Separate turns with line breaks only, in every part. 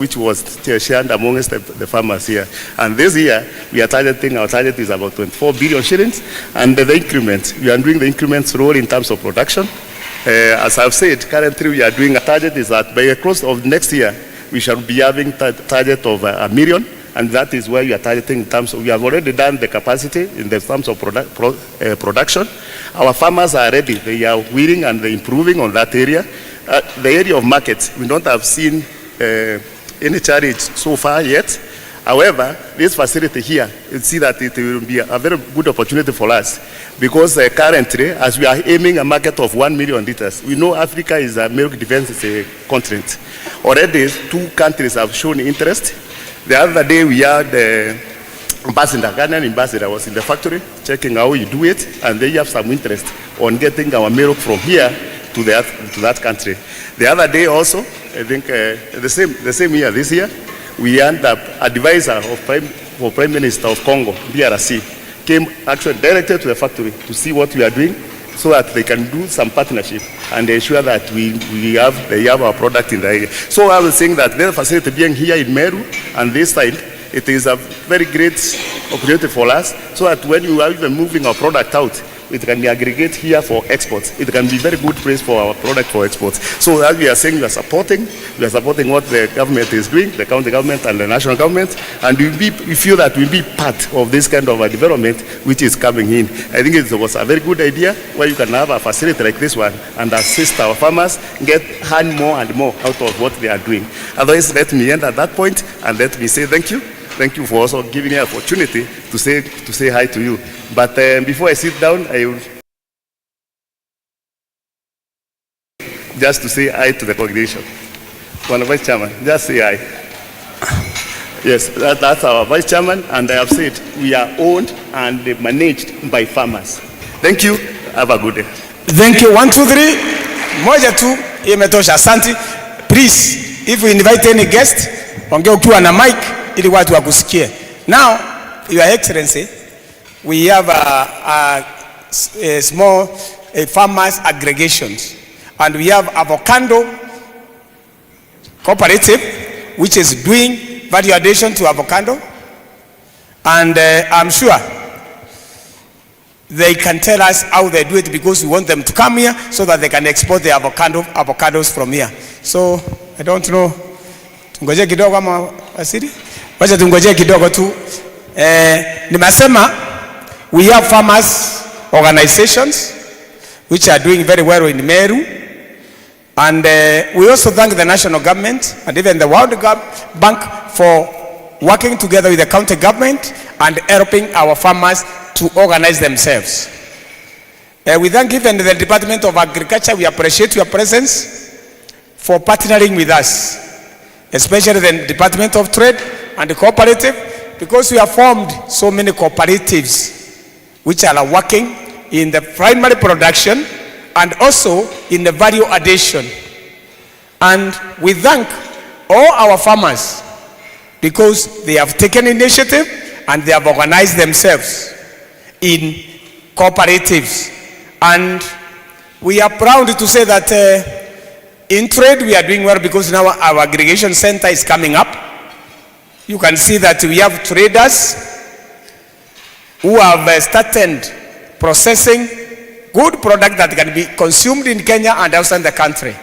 which was shared amongst the farmers here. And this year, we are targeting, our target is about 24 billion shillings. And the increment, we are doing the increments role in terms of production. As I've said, currently we are doing a target is that by the close of next year, we shall be having a target of 1 million. And that is where we are targeting in terms of, we have already done the capacity in the terms of production. Our farmers are ready. They are willing and they're improving on that area. The area of markets, we don't have seen any challenge so far yet. However, this facility here, you see that it will be a very good opportunity for us because currently, as we are aiming a market of 1 million liters, we know Africa is a milk defense continent. Already, 2 countries have shown interest. The other day, we had the ambassador, Ghanaian ambassador was in the factory checking how we do it, and they have some interest on getting our milk from here to that country. The other day also, I think the same year, this year, we had an advisor for Prime Minister of Congo, DRC, came actually directed to the factory to see what we are doing so that they can do some partnership and ensure that they have our product in the area. So I was saying that the facility being here in Meru and this side, it is a very great opportunity for us so that when you are even moving our product out, it can be aggregate here for exports. It can be very good place for our product for exports. So as we are saying, we are supporting what the government is doing, the county government and the national government, and we feel that we'll be part of this kind of a development which is coming in. I think it was a very good idea where you can have a facility like this one and assist our farmers earn more and more out of what they are doing. Otherwise, let me end at that point and let me say thank you. Thank you for also giving me an opportunity to say hi to you. But before I sit down, I will just to say hi to the congregation. One Vice Chairman, just say hi. Yes, that's our Vice Chairman, and I have said we are owned and managed by farmers. Thank you. Have a good day.
Thank you. 1, 2, 3. Moja tu imetosha. Asante. Please, if we invite any guest, ongea ukiwa na mic ili watu wakusikie. Now, Your Excellency, we have a small farmers aggregations, and we have avocado cooperative which is doing value addition to avocado, and I'm sure they can tell us how they do it because we want them to come here so that they can export the avocados from here. So I don't know, tungoje kidogo ama wasiri, wacha tungoje kidogo tu. Nimesema we have farmers organizations which are doing very well in Meru, and we also thank the national government and even the World Bank for working together with the county government and helping our farmers to organize themselves. We thank even the Department of Agriculture. We appreciate your presence for partnering with us, especially the Department of Trade and the Cooperative, because we have formed so many cooperatives which are working in the primary production and also in the value addition. And we thank all our farmers because they have taken initiative and they have organized themselves in cooperatives. And we are proud to say that in trade we are doing well because now our aggregation center is coming up. You can see that we have traders who have started processing good product that can be consumed in Kenya and outside the country.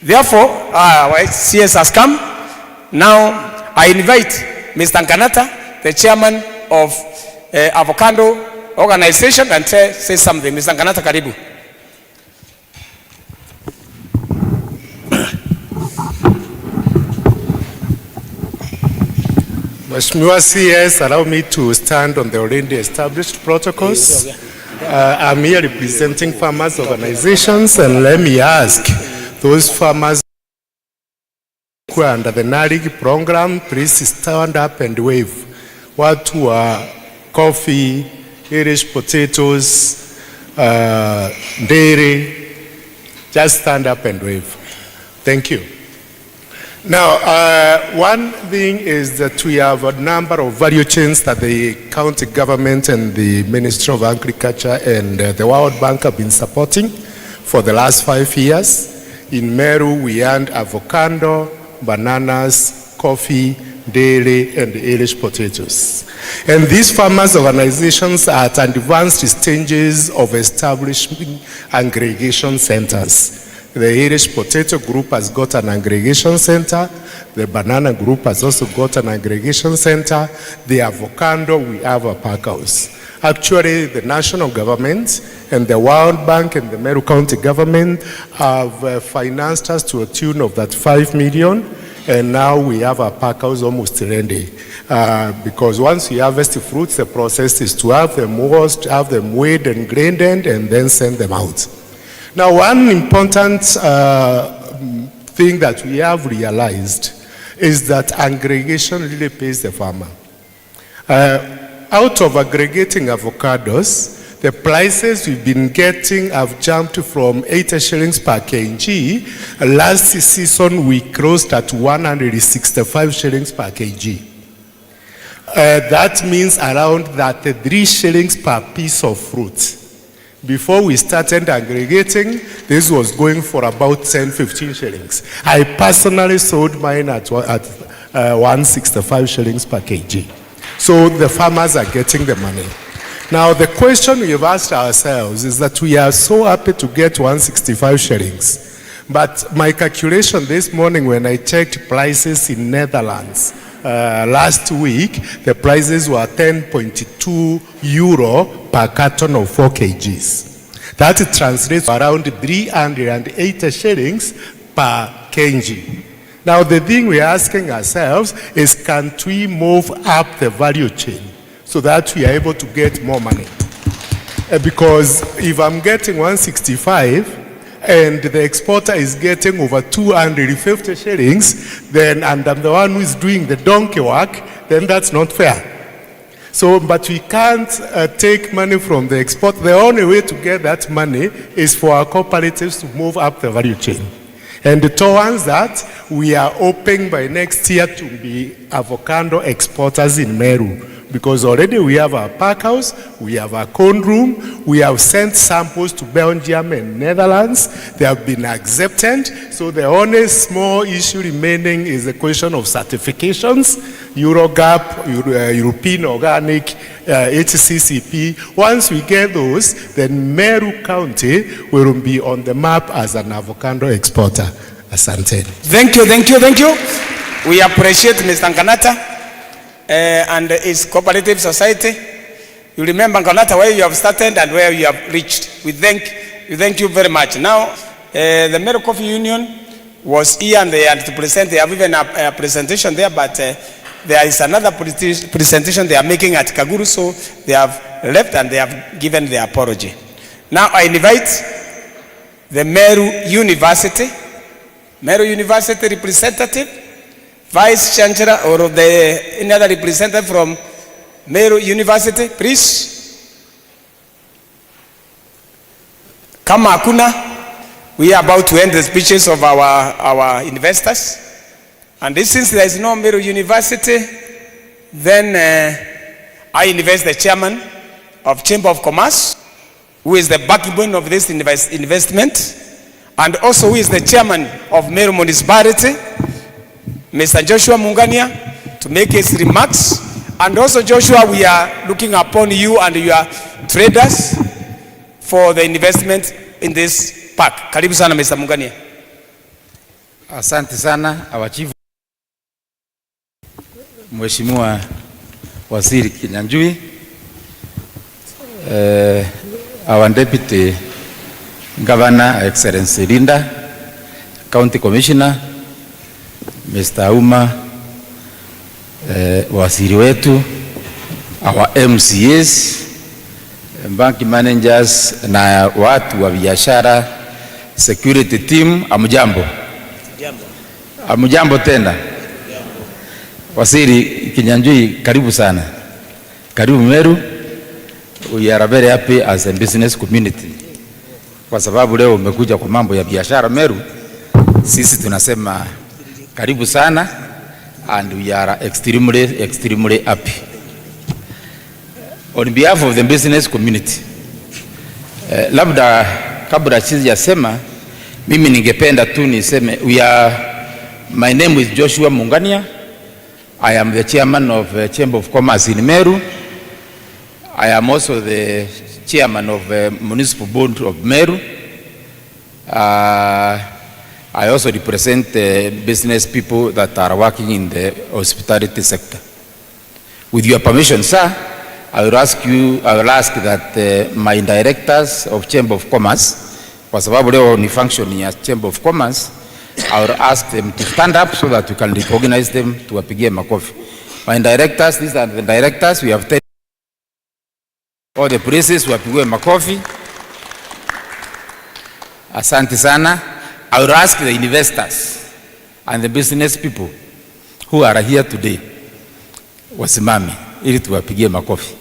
Therefore, CS has come. Now I invite Mr. Nkanata, the chairman of Avocado Organization, and say something. Mr. Nkanata, karibu.
Mheshimiwa CS, allow me to stand on the already established protocols. I'm here representing farmers organizations, and let me ask those farmers who are under the NARIG program, please stand up and wave. What are coffee, Irish potatoes, dairy, just stand up and wave. Thank you. Now, one thing is that we have a number of value chains that the county government and the Ministry of Agriculture and the World Bank have been supporting for the last 5 years. In Meru, we earned avocado, bananas, coffee, dairy, and Irish potatoes. And these farmers' organizations are at advanced stages of establishing aggregation centers. The Irish potato group has got an aggregation center. The banana group has also got an aggregation center. The avocado, we have a pack house. Actually, the national government and the World Bank and the Meru County government have financed us to a tune of that 5 million. And now we have a pack house almost ready. Because once you harvest the fruits, the process is to have them washed, have them weighed and grained, and then send them out. Now, one important thing that we have realized is that aggregation really pays the farmer. Out of aggregating avocados, the prices we've been getting have jumped from 80 shillings per kg. Last season, we closed at 165 shillings per kg. That means around 3 shillings per piece of fruit. Before we started aggregating, this was going for about 10-15 shillings. I personally sold mine at 165 shillings per kg. So the farmers are getting the money. Now the question we've asked ourselves is that we are so happy to get 165 shillings. But my calculation this morning when I checked prices in Netherlands, last week, the prices were 10.2 euro per carton of 4 kgs. That translates to around 380 shillings per kg. Now, the thing we're asking ourselves is, can we move up the value chain so that we are able to get more money? Because if I'm getting 165, and the exporter is getting over 250 shillings, then, and I'm the one who is doing the donkey work, then that's not fair. So, but we can't take money from the export. The only way to get that money is for our cooperatives to move up the value chain. And towards that, we are hoping by next year to be avocado exporters in Meru. Because already we have our pack house, we have our cone room, we have sent samples to Belgium and Netherlands. They have been accepted. So the only small issue remaining is the question of certifications, EuroGAP, European Organic, HCCP. Once we get those, then Meru County will be on the map as an avocado exporter. Asante.
Thank you, thank you, thank you. We appreciate Mr. Nkanata. And his cooperative society. You remember Nkanata, where you have started and where you have reached. We thank you very much. Now, the Meru Coffee Union was here and they had to present. They have even a presentation there, but there is another presentation they are making at Kaguru, so they have left and they have given their apology. Now I invite the Meru University representative, Vice Chancellor or any other representative from Meru University, please. Kama hakuna, we are about to end the speeches of our investors. And since there is no Meru University, then I invite the chairman of Chamber of Commerce, who is the backbone of this investment, and also who is the chairman of Meru Municipality, Mr. Joshua Mungania, to make his remarks. And also, Joshua, we are looking upon you and your traders for the investment in this park. Karibu sana, Mr. Mungania.
Asante sana, our chief. Mheshimiwa Waziri Kinyanjui, our Deputy Governor, Excellency Linda, County Commissioner, Mr. Uma, waziri wetu, our MCAs, bank managers na watu wa biashara, security team, amujambo. Amujambo tena. Waziri Kinyanjui, karibu sana. Karibu Meru. We are very happy as a business community. Kwa sababu leo umekuja kwa mambo ya biashara Meru, sisi tunasema karibu sana, and we are extremely happy. On behalf of the business community, labda kabla sijasema, mimi ningependa tu niseme we are My name is Joshua Mungania. I am the chairman of Chamber of Commerce in Meru. I am also the chairman of Municipal Board of Meru. I also represent business people that are working in the hospitality sector. With your permission, sir, I will ask that my directors of Chamber of Commerce, kwa sababu leo ni function ya Chamber of Commerce, I will ask them to stand up so that we can recognize them, tuwapigie makofi. My directors, these are the directors, we have 10. All the places, wapigie makofi. Asante sana. I will ask the investors and the business people who are here today, wasimame ili tuwapigie makofi.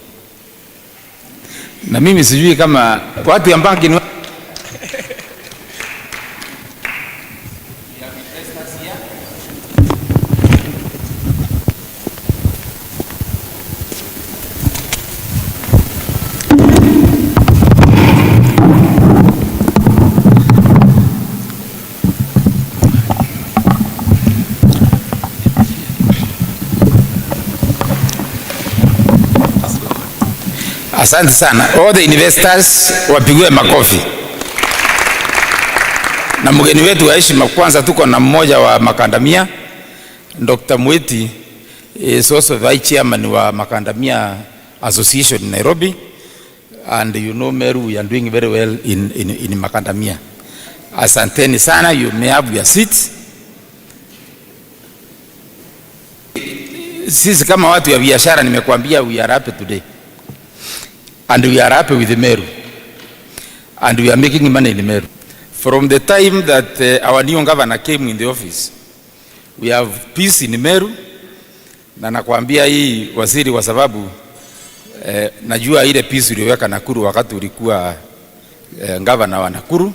Na mimi sijui kama watu ya banki ni asante sana. All the investors wapigiwe makofi. Na mgeni wetu wa heshima, kwanza tuko na mmoja wa makandamia, Dr. Mweti is also the chairman wa Makandamia Association in Nairobi, and you know Meru, we are doing very well in Makandamia. Asanteni sana, you may have your seats. Sisi kama watu ya biashara nimekuambia we are happy today. And we are happy with the Meru. And we are making money in the Meru. From the time that our new governor came in the office, we have peace in the Meru. Na nakwambia hii waziri kwa sababu najua ile peace uliweka Nakuru wakati ulikuwa governor wa Nakuru.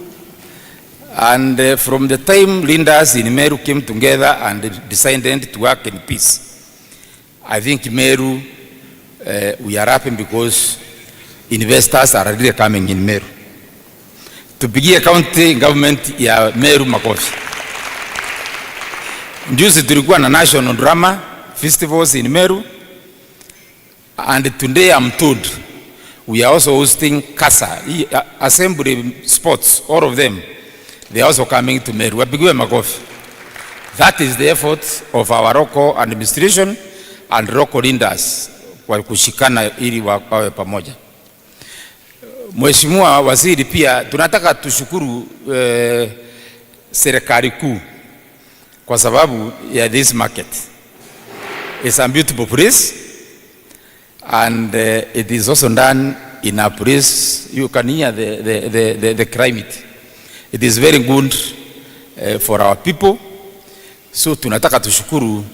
And from the time leaders in Meru came together and decided to work in peace, I think Meru, we are happy because investors are really coming in Meru. Tupigie county government ya Meru makofi. Juzi tulikuwa na national drama festivals in Meru, and today I'm told we are also hosting Kasa assembly sports, all of them. They are also coming to Meru. Wapigiwe makofi. That is the effort of our local administration and local leaders kwa kushikana ili wawe pamoja. Mheshimiwa Waziri, pia tunataka tushukuru serikali kuu kwa sababu ya this market. It's a beautiful place, and it is also done in a place you can hear the climate. It is very good for our people. So tunataka tushukuru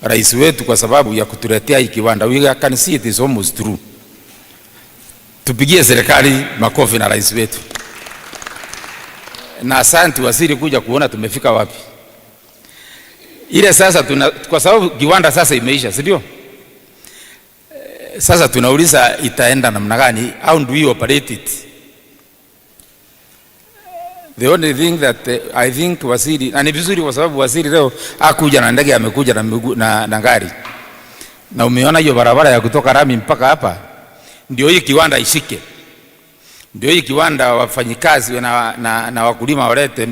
rais wetu kwa sababu ya kutuletea hii kiwanda. We can see it is almost true. Tupigie serikali makofi na rais wetu. Na asante waziri kuja kuona tumefika wapi. Ile sasa kwa sababu kiwanda sasa imeisha, si ndio? Sasa tunauliza itaenda namna gani? How do we operate it? The only thing that I think waziri, na ni vizuri kwa sababu waziri leo hakuja na ndege, amekuja na gari. Na umeona hiyo barabara ya kutoka Rami mpaka hapa, ndio hii kiwanda ishike. Ndio hii kiwanda wafanyikazi na wakulima walete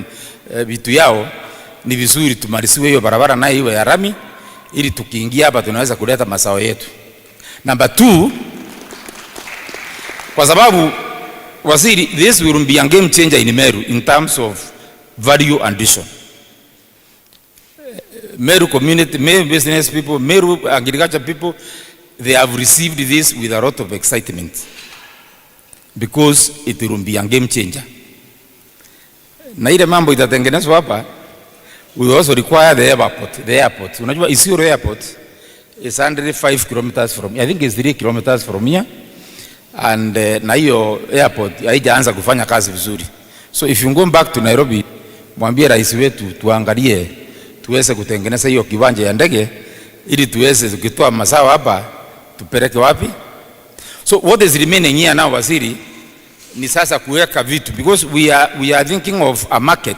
vitu yao. Ni vizuri tumalisiwe hiyo barabara nayo iwe ya Rami, ili tukiingia hapa tunaweza kuleta mazao yetu. Number 2, kwa sababu waziri, this will be a game changer in Meru in terms of value addition. Meru community, Meru business people, Meru agriculture people, they have received this with a lot of excitement because it will be a game changer. Na ile mambo itatengenezwa hapa, we also require the airport. The airport, unajua Isiolo airport is 105 kilometers from, I think it's 3 kilometers from here. And na hiyo airport haijaanza kufanya kazi vizuri. So if you go back to Nairobi, mwambie rais wetu tuangalie tuweze kutengeneza hiyo kiwanja ya ndege ili tuweze tukitoa mazao hapa tupeleke wapi. So what is remaining here now waziri ni sasa kuweka vitu, because we are thinking of a market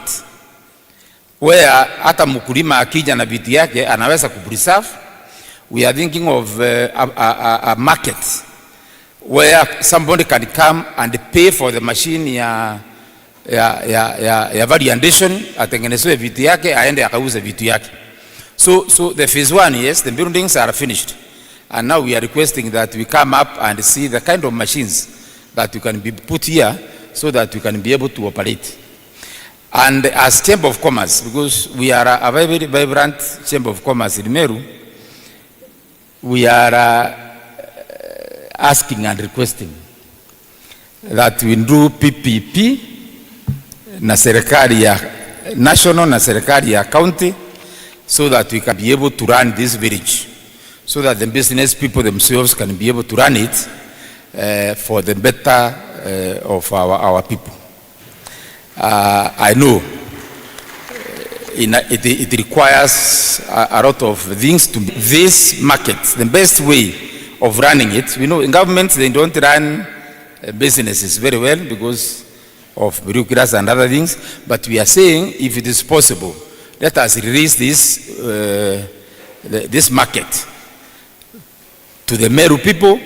where hata mkulima akija na vitu yake anaweza kupreserve. We are thinking of a market where somebody can come and pay for the machine ya validation, atengenezewe vitu yake, aende akauze vitu yake. So the phase 1, yes, the buildings are finished. And now we are requesting that we come up and see the kind of machines that we can be put here so that we can be able to operate. And as Chamber of Commerce, because we are a very vibrant Chamber of Commerce in Meru, we are asking and requesting that we do PPP na serikali ya national na serikali ya county, so that we can be able to run this village, so that the business people themselves can be able to run it for the better of our people. I know it requires a lot of things to this market. The best way of running it, we know in government they don't run businesses very well because of bureaucracy and other things, but we are saying if it is possible, let us release this market to the Meru people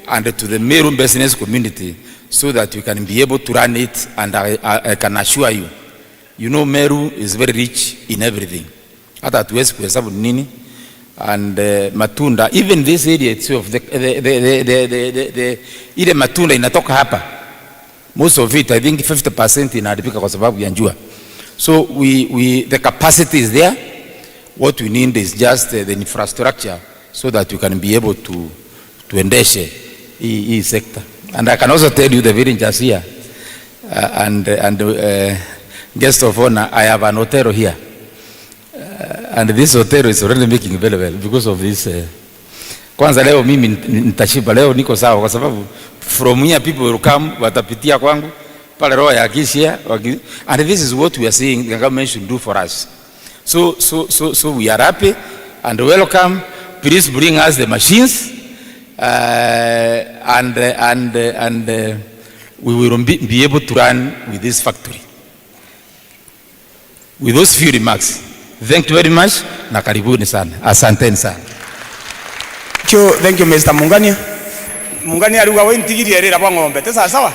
and to the Meru business community, so that we can be able to run it. And I can assure you, you know, Meru is very rich in everything. Hata tuwezi kuhesabu nini. And matunda, even this area itself, ile matunda inatoka hapa. Most of it, I think 50% inaharibika kwa sababu ya njua. So the capacity is there. What we need is just the infrastructure, so that we can be able to endeshe hii sector. And I can also tell you the villagers here, and guest of honor, I have an hotel here. And this hotel is already making very well because of this. Kwanza leo mimi nitashiba, leo niko sawa kwa sababu from here people will come, watapitia kwangu pale roho ya kishia, and this is what we are saying the government should do for us. So we are happy and welcome. Please bring us the machines, and we will be able to run with this factory. With those few remarks, thank you very much na karibuni sana. Asanteni sana.
Thank you Mr. Mungania. Mungania aluga wentigiri erera kwa ngombe. Tesa sawa?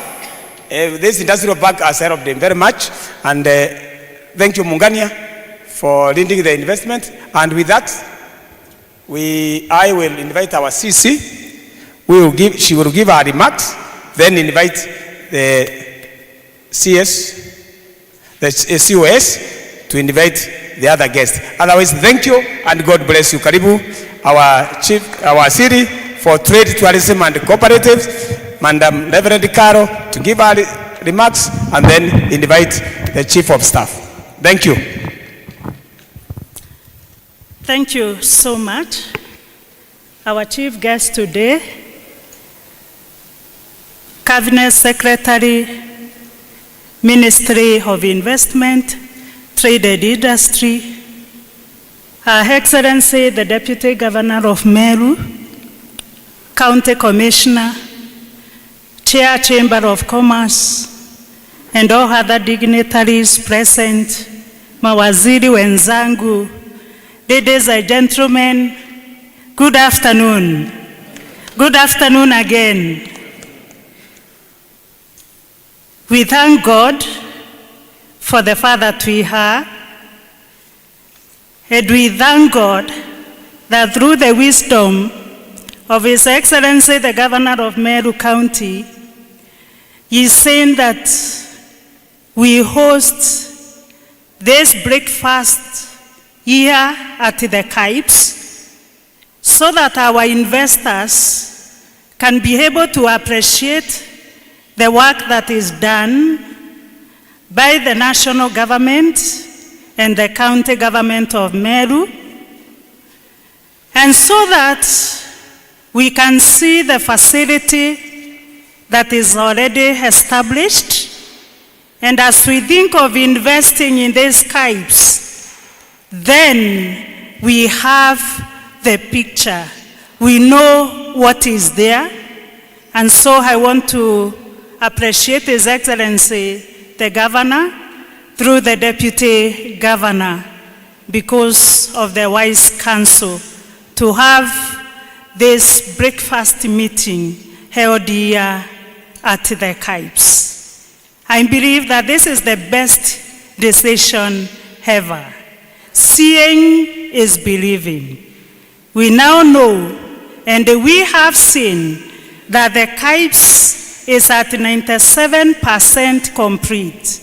This industrial park has helped them very much, and thank you Mungania for leading the investment. And with that, I will invite our CC. She will give her remarks, then invite the CS, the COS to invite the other guests. Otherwise, thank you and God bless you. Karibu, our city for trade, tourism and cooperatives, Madam Reverend Caro, to give her remarks, and then invite the Chief of Staff. Thank you.
Thank you so much. Our chief guest today, Cabinet Secretary, Ministry of Investment, Trade and Industry, Her Excellency the Deputy Governor of Meru, County Commissioner, Chair Chamber of Commerce, and all other dignitaries present, mawaziri wenzangu, ladies and gentlemen, good afternoon. Good afternoon again. We thank God for the Father that we have, and we thank God that through the wisdom of His Excellency the Governor of Meru County, He is saying that we host this breakfast here at the CAIPS, so that our investors can be able to appreciate the work that is done by the national government and the county government of Meru, and so that we can see the facility that is already established. And as we think of investing in these CAIPS, then we have the picture. We know what is there. And so I want to appreciate His Excellency, the Governor, through the Deputy Governor, because of the wise counsel, to have this breakfast meeting held here at the CAIPS. I believe that this is the best decision ever. Seeing is believing. We now know, and we have seen, that the CAIPS is at 97% complete,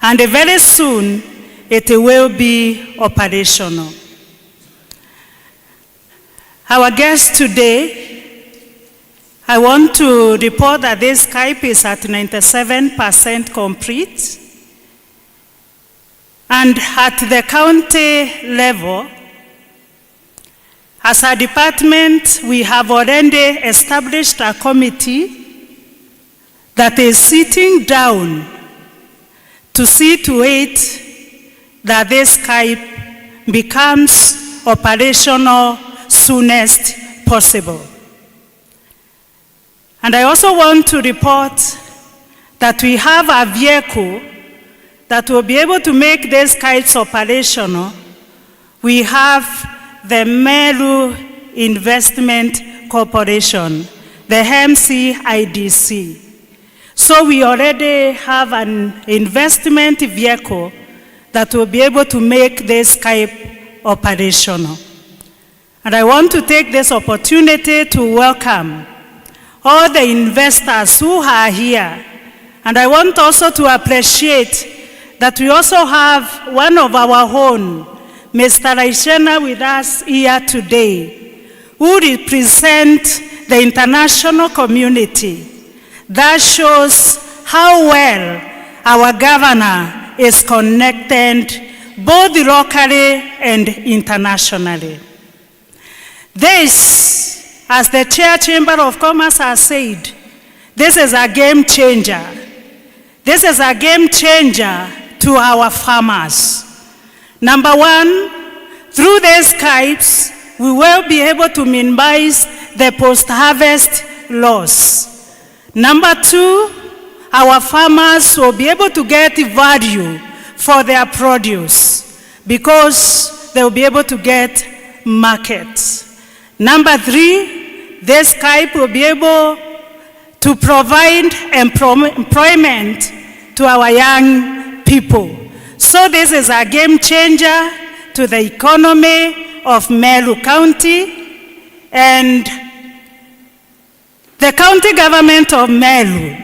and very soon it will be operational. Our guest today, I want to report that this CAIPS is at 97% complete, and at the county level, as a department, we have already established a committee that is sitting down to see to it that this CAIPS becomes operational soonest possible. And I also want to report that we have a vehicle that will be able to make this CAIPS operational. We have the Meru Investment Corporation, the MCIDC. So we already have an investment vehicle that will be able to make this CAIPS operational. And I want to take this opportunity to welcome all the investors who are here. And I want also to appreciate that we also have one of our own, Mr. Raishena, with us here today, who represents the international community. That shows how well our governor is connected both locally and internationally. This, as the Chair Chamber of Commerce has said, this is a game changer. This is a game changer to our farmers. Number one, through these CAIPS, we will be able to minimize the post-harvest loss. Number two, our farmers will be able to get value for their produce because they will be able to get markets. Number three, this CAIPS will be able to provide employment to our young people. So this is a game changer to the economy of Meru County, and the county government of Meru.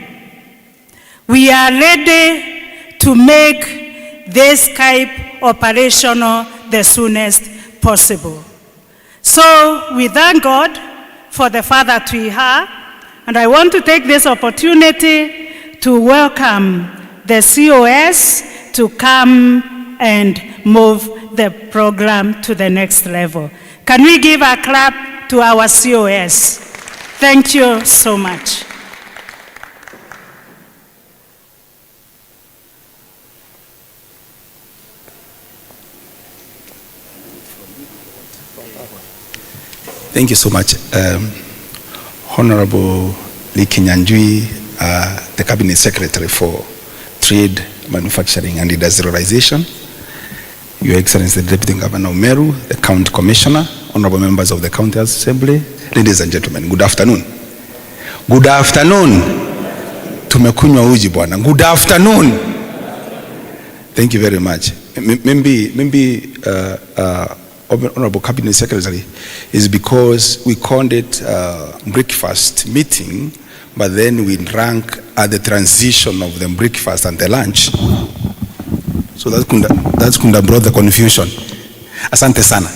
We are ready to make this CAIPS operational the soonest possible. So we thank God for the fact that we have, and I want to take this opportunity to welcome the COS to come and move the program to the next level. Can we give a clap to our COS? Thank you so much.
Thank you so much. Honorable Kinyanjui, the Cabinet Secretary for Trade, Manufacturing and Industrialization, Your Excellency the Deputy Governor of Meru, the County Commissioner, honorable members of the County Assembly, ladies and gentlemen, good afternoon. Good afternoon. Tumekunywa uji bwana. Good afternoon. Thank you very much. Maybe Honorable Cabinet Secretary, is because we called it breakfast meeting, but then we rank at the transition of the breakfast and the lunch. So that's kunda brought the confusion. Asante sana.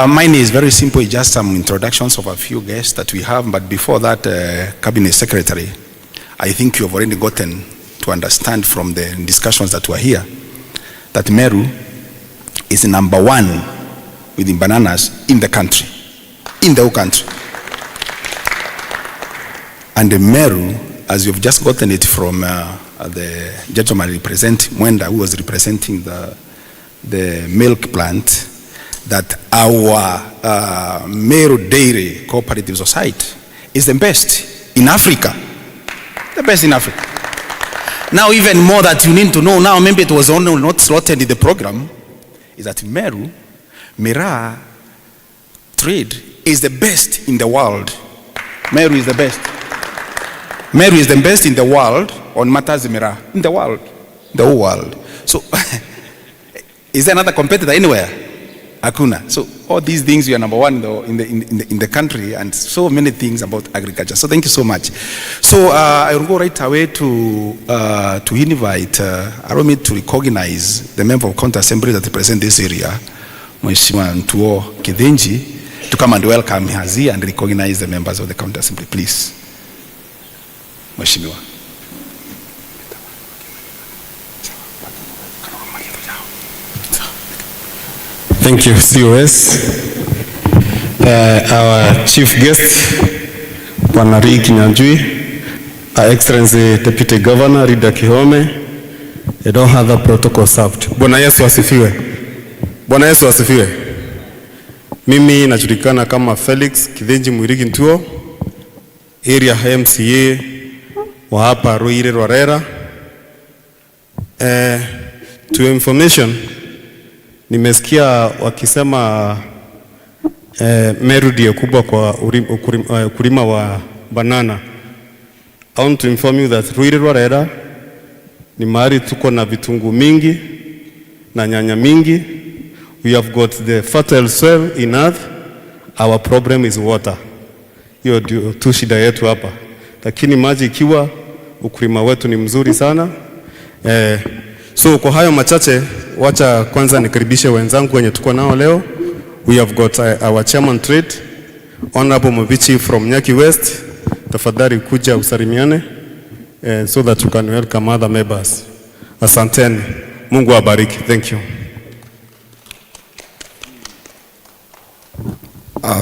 Mine is very simple, just some introductions of a few guests that we have, but before that, Cabinet Secretary, I think you have already gotten to understand from the discussions that were here that Meru is number one within bananas in the country, in the whole country. And the Meru, as you've just gotten it from the gentleman representing Mwenda, who was representing the milk plant, that our Meru Dairy Cooperative Society is the best in Africa. The best in Africa. Now, even more that you need to know now, maybe it was only not slotted in the program, is that Miraa trade is the best in the world. Meru is the best. Meru is the best in the world on matters Miraa. In the world. The whole world. So, is there another competitor anywhere? Hakuna. So, all these things, we are number one in the country, and so many things about agriculture. So, thank you so much. So, I will go right away to invite, allow me to recognize the member of County Assembly that represent this area, Mheshimiwa Ntuo Kithinji, to come and welcome Hazi and recognize the members of the County Assembly, please. Mheshimiwa.
Thank you, COS. Our chief guest, Meru Kinyanjui, Our Excellency Deputy Governor Rida Kihome, I don't have the protocol served. Bwana Yesu asifiwe. Bwana Yesu asifiwe. Mimi najulikana kama Felix Kithinji Mwirigi Ntuo, area MCA wa hapa Ruire Rwarera. To information, nimesikia wakisema Meru ndiyo kubwa kwa ukulima wa banana. I want to inform you that Ruire Rwarera ni mahali tuko na vitunguu mingi na nyanya mingi. We have got the fertile soil in earth. Our problem is water. Hiyo ndio tu shida yetu hapa. Lakini maji ikiwa, ukulima wetu ni mzuri sana. So kwa hayo machache, wacha kwanza nikaribishe wenzangu wenye tuko nao leo. We have got our chairman trade, Honorable Mobichi from Nyaki West. Tafadhali kuja usalimiane so that you can welcome other members. Asanteni. Mungu awabariki. Thank you.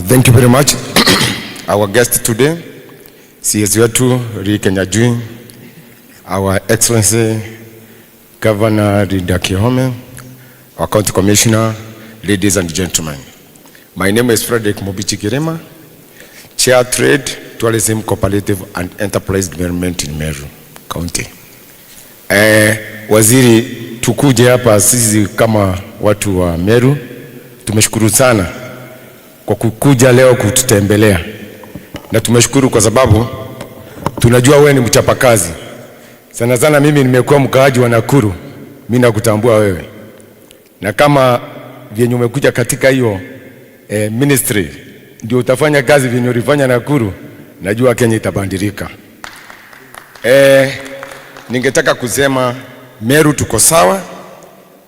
Thank you very much. Our guest today, CS wetu Kinyanjui, Our Excellency Governor Rida Kihome, our County Commissioner, ladies and gentlemen. My name is Frederick Mobichi Kirema, Chair Trade, Tourism, Cooperative and Enterprise Development in Meru County. Waziri, tukuje hapa sisi kama watu wa Meru, tumeshukuru sana kwa kukuja leo kututembelea. Na tumeshukuru kwa sababu tunajua wewe ni mchapakazi. Sana sana mimi nimekuwa mkaaji wa Nakuru, mimi nakutambua wewe. Na kama vyenye umekuja katika hiyo ministry, ndio utafanya kazi vyenye ulifanya Nakuru, najua Kenya itabadilika. Ningetaka kusema Meru tuko sawa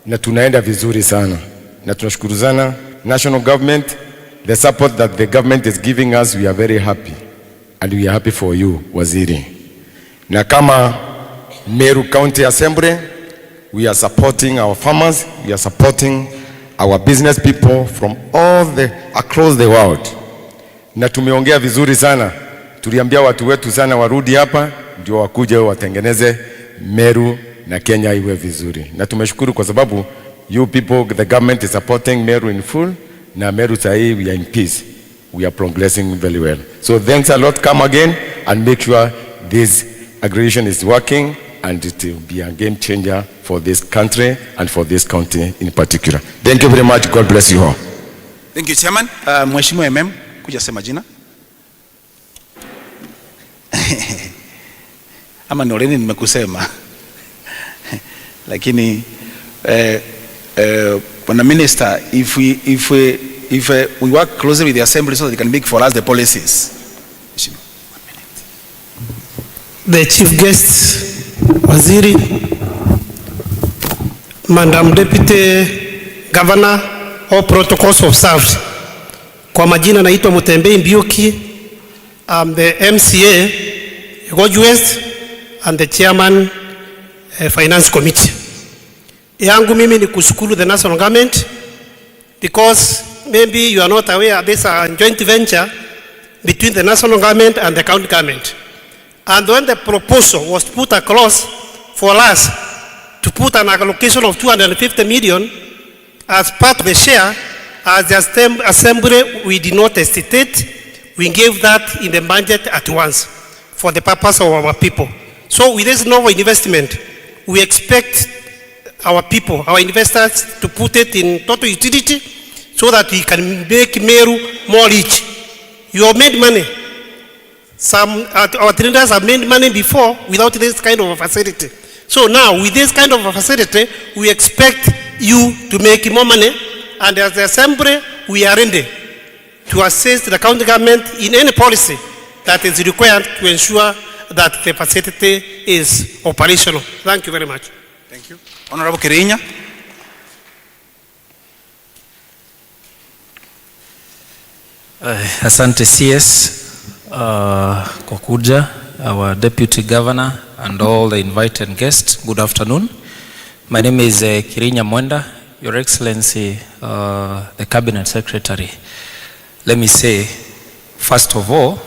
na tunaenda vizuri sana. Na tunashukuru sana national government, the support that the government is giving us, we are very happy. And we are happy for you, Waziri. Na kama Meru County Assembly, we are supporting our farmers, we are supporting our business people from across the world. Na tumeongea vizuri sana. Tuliambia watu wetu sana warudi hapa, ndio wakuje watengeneze Meru na Kenya iwe vizuri. Na tumeshukuru kwa sababu you people, the government is supporting Meru in full. Na Meru sahi, we are in peace. We are progressing very well. So thanks a lot. Come again and make sure this aggregation is working and it will be a game changer for this country and for this county in particular. Thank you very much. God bless you all.
Thank you, Chairman. Mheshimiwa MM, kuja sema jina. Ama ni already nimekusema. Lakini Bwana Minister, if we work closely with the Assembly so that they can make for us the policies.
The Chief Guest, Waziri, Madam Deputy Governor, all protocols observed. Kwa majina naitwa Mutembei Mbiuki. I'm the MCA, Goju West, and the Chairman, Finance Committee. Yangu mimi ni kushukuru the national government because maybe you are not aware this is a joint venture between the national government and the county government. And when the proposal was put across for us to put an allocation of 250 million as part of the share, as the assembly, we did not hesitate. We gave that in the budget at once for the purpose of our people. So with this novel investment, we expect our people, our investors, to put it in total utility so that we can make Meru more rich. You have made money. Some our traders have made money before without this kind of a facility. So now with this kind of a facility, we expect you to make more money, and as the assembly, we are ready to assist the county government in any policy that is required to ensure that the facility is operational. Thank you very much.
Thank you. Honorable Kirinya.
Asante CS kwa kuja, our Deputy Governor and all the invited guests. Good afternoon. My name is Kirinya Mwenda, Your Excellency, the Cabinet Secretary. Let me say, first of all,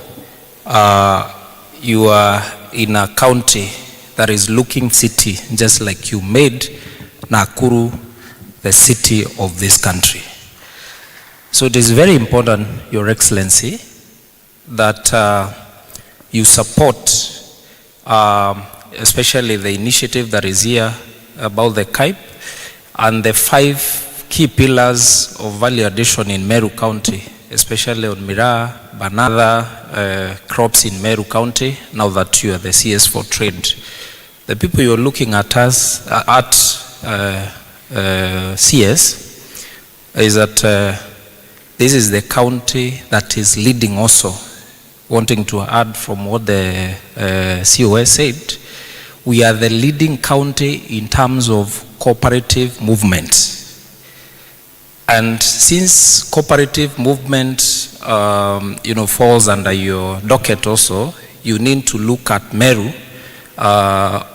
you are in a county that is looking city just like you made Nakuru the city of this country. So it is very important, Your Excellency, that you support especially the initiative that is here about the CAIP and the 5 key pillars of value addition in Meru County, especially on Miraa, banana, crops in Meru County, now that you are the CS for trade. The people you're looking at us, CS, is that this is the county that is leading also. Wanting to add from what the COS said, we are the leading county in terms of cooperative movement. And since cooperative movement falls under your docket also, you need to look at Meru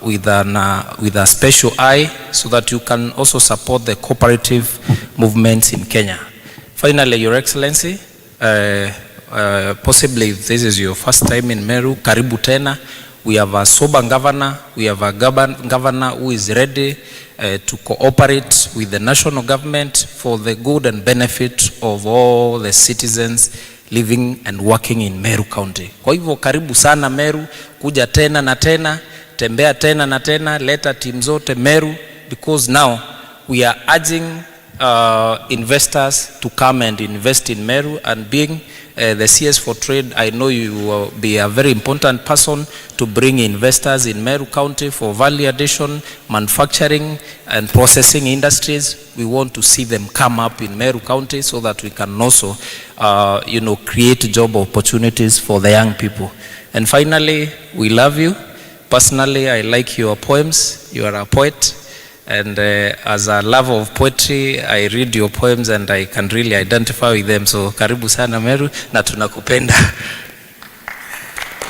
with a special eye so that you can also support the cooperative movements in Kenya. Finally, Your Excellency, possibly if this is your first time in Meru, karibu tena. We have a sober governor, we have a governor who is ready to cooperate with the national government for the good and benefit of all the citizens living and working in Meru County. Kwa hivyo karibu sana Meru, kuja tena na tena, tembea tena na tena, leta team zote Meru, because now we are urging investors to come and invest in Meru, and being the CS for Trade, I know you will be a very important person to bring investors in Meru County for value addition, manufacturing and processing industries. We want to see them come up in Meru County so that we can also create job opportunities for the young people. And finally, we love you. Personally, I like your poems. You are a poet. And as a lover of poetry, I read your poems and I can really identify with them. So karibu sana Meru na tunakupenda.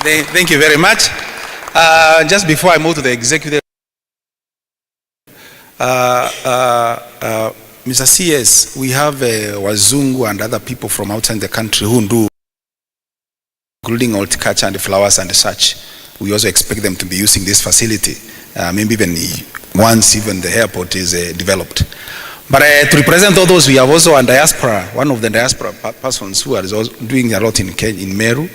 Thank you very much. Just before I move to the executive, Mr. CS, we have Wazungu and other people from outside the country who do, including horticulture and flowers and such. We also expect them to be using this facility. Maybe even once even the airport is developed. But to represent all those, we have also a diaspora, one of the diaspora persons who are doing a lot in Meru.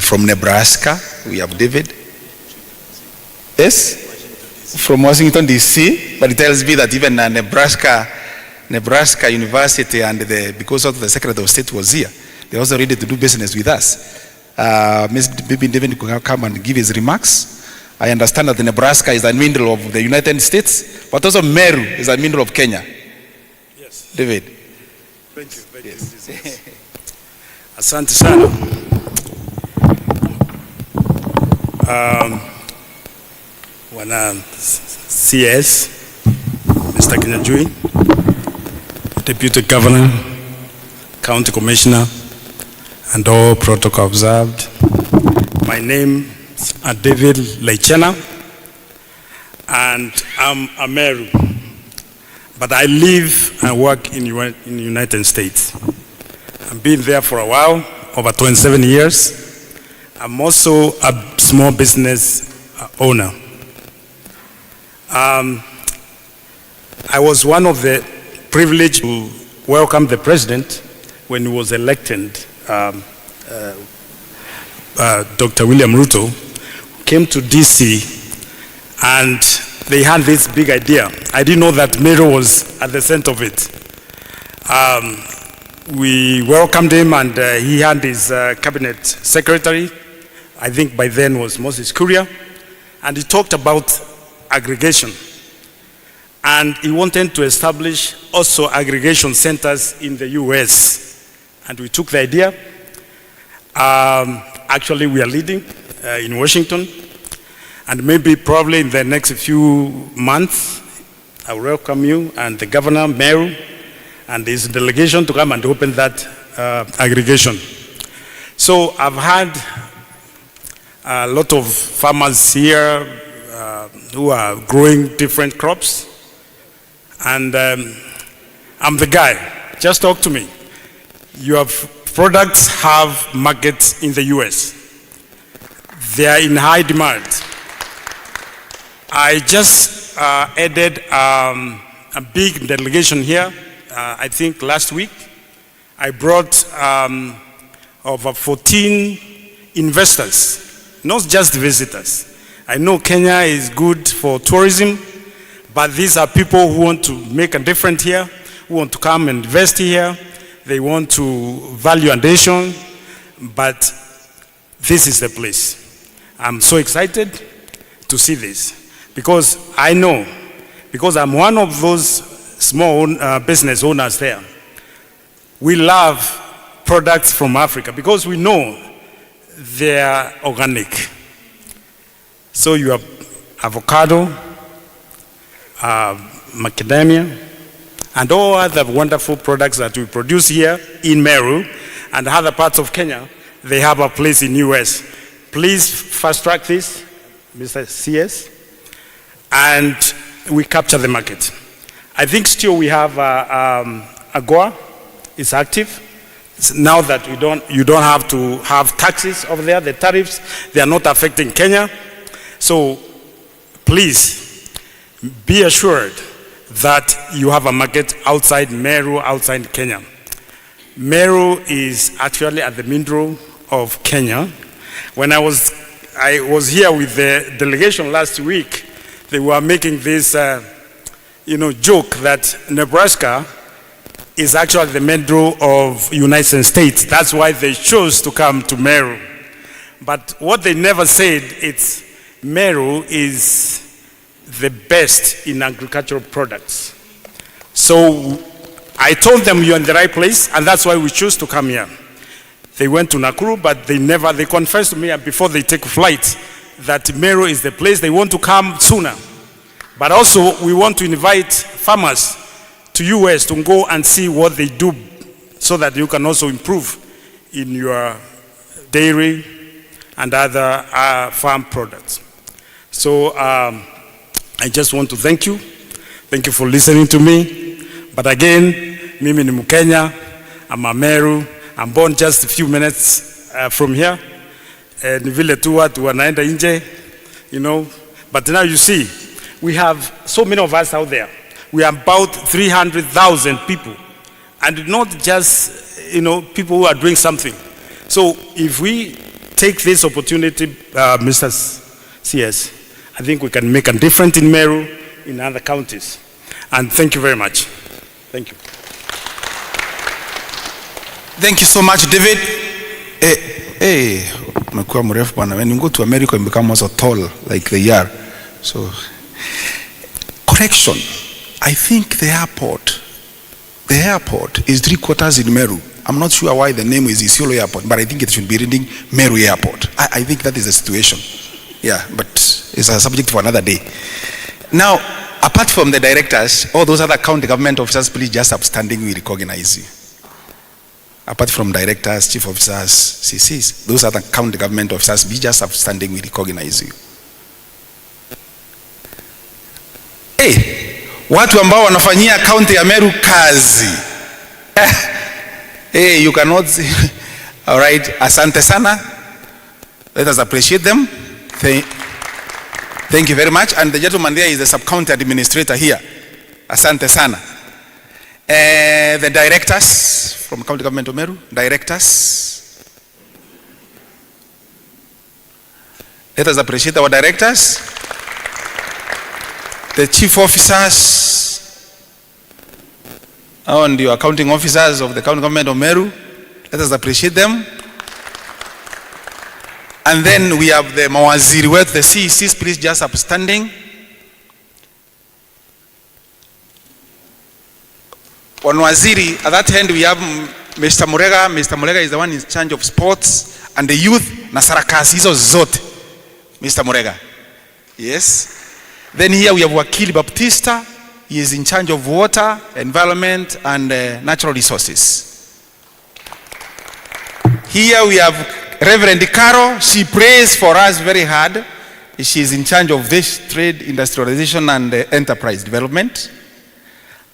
From Nebraska, we have David. Yes? From Washington, D.C. But it tells me that even Nebraska University, and because of the Secretary of State was here, they're also ready to do business with us. Maybe David could come and give his remarks. I understand that Nebraska is a mineral of the United States, but also Meru is a mineral of Kenya. Yes. David.
Thank you. Yes. Asante sana. Wana CS, Mr. Kinyanjui, Deputy Governor, County Commissioner, and all protocol observed. My name David Leichena, and I'm a Meru, but I live and work in the United States. I've been there for a while, over 27 years. I'm also a small business owner. I was one of the privileged to welcome the president when he was elected, Dr. William Ruto, came to DC, and they had this big idea. I didn't know that Meru was at the center of it. We welcomed him, and he had his cabinet secretary, I think by then was Moses Kuria, and he talked about aggregation. And he wanted to establish also aggregation centers in the US. And we took the idea. Actually, we are leading in Washington. And maybe probably in the next few months, I will welcome you and the governor, Meru, and his delegation to come and open that aggregation. So I've had a lot of farmers here who are growing different crops. And I'm the guy. Just talk to me. Your products have markets in the US. They are in high demand. I just added a big delegation here, I think last week. I brought over 14 investors, not just visitors. I know Kenya is good for tourism, but these are people who want to make a difference here, who want to come and invest here. They want to value a nation, but this is the place. I'm so excited to see this. Because I know, because I'm one of those small business owners there, we love products from Africa because we know they are organic. So you have avocado, macadamia, and all other wonderful products that we produce here in Meru and other parts of Kenya. They have a place in US. Please fast track this, Mr. CS. And we capture the market. I think still we have AGOA is active. Now that you don't have to have taxes over there, the tariffs, they are not affecting Kenya. So please be assured that you have a market outside Meru, outside Kenya. Meru is actually at the middle of Kenya. When I was here with the delegation last week, they were making this, joke that Nebraska is actually the middle of United States. That's why they chose to come to Meru. But what they never said, it's Meru is the best in agricultural products. So I told them you're in the right place, and that's why we chose to come here. They went to Nakuru, but they confessed to me before they take flight that Meru is the place. They want to come sooner. But also, we want to invite farmers to US to go and see what they do so that you can also improve in your dairy and other farm products. So I just want to thank you. Thank you for listening to me. But again, mimi ni Mkenya, I'm a Meru. I'm born just a few minutes from here. Ni vile tu watu wanaenda nje, But now you see, we have so many of us out there. We are about 300,000 people. And not just, people who are doing something. So if we take this opportunity, Mr. CS, I think we can make a difference in Meru, in other counties. And thank you very much. Thank you.
Thank you so much, David. Umekuwa mrefu bwana. When you go to America, you become also tall, like the year. So, correction. I think the airport is 3/4 in Meru. I'm not sure why the name is Isiolo Airport, but I think it should be reading Meru Airport. I think that is the situation. Yeah, but it's a subject for another day. Now, apart from the directors, all those other county government officers, please just upstanding, we recognize you. Apart from directors, chief officers, CCs, those other county government officers, be just upstanding, we recognize you. Watu ambao wanafanyia county ya Meru kazi. You cannot see. All right, asante sana. Let us appreciate them. Thank you very much. And the gentleman there is the sub-county administrator here. Asante sana. The directors from county government of Meru, directors. Let us appreciate our directors. the chief officers, and the accounting officers of the county government of Meru. Let us appreciate them. And then we have the mawaziri wetu, the CECs, please just upstanding. On waziri, at that end we have Mr. Murega. Mr. Murega is the one in charge of sports and the youth. Nasarakasi hizo zote. Mr. Murega. Yes. Then here we have Wakili Baptista. He is in charge of water, environment, and natural resources. Here we have Reverend Caro. She prays for us very hard. She is in charge of this trade, industrialization, and enterprise development.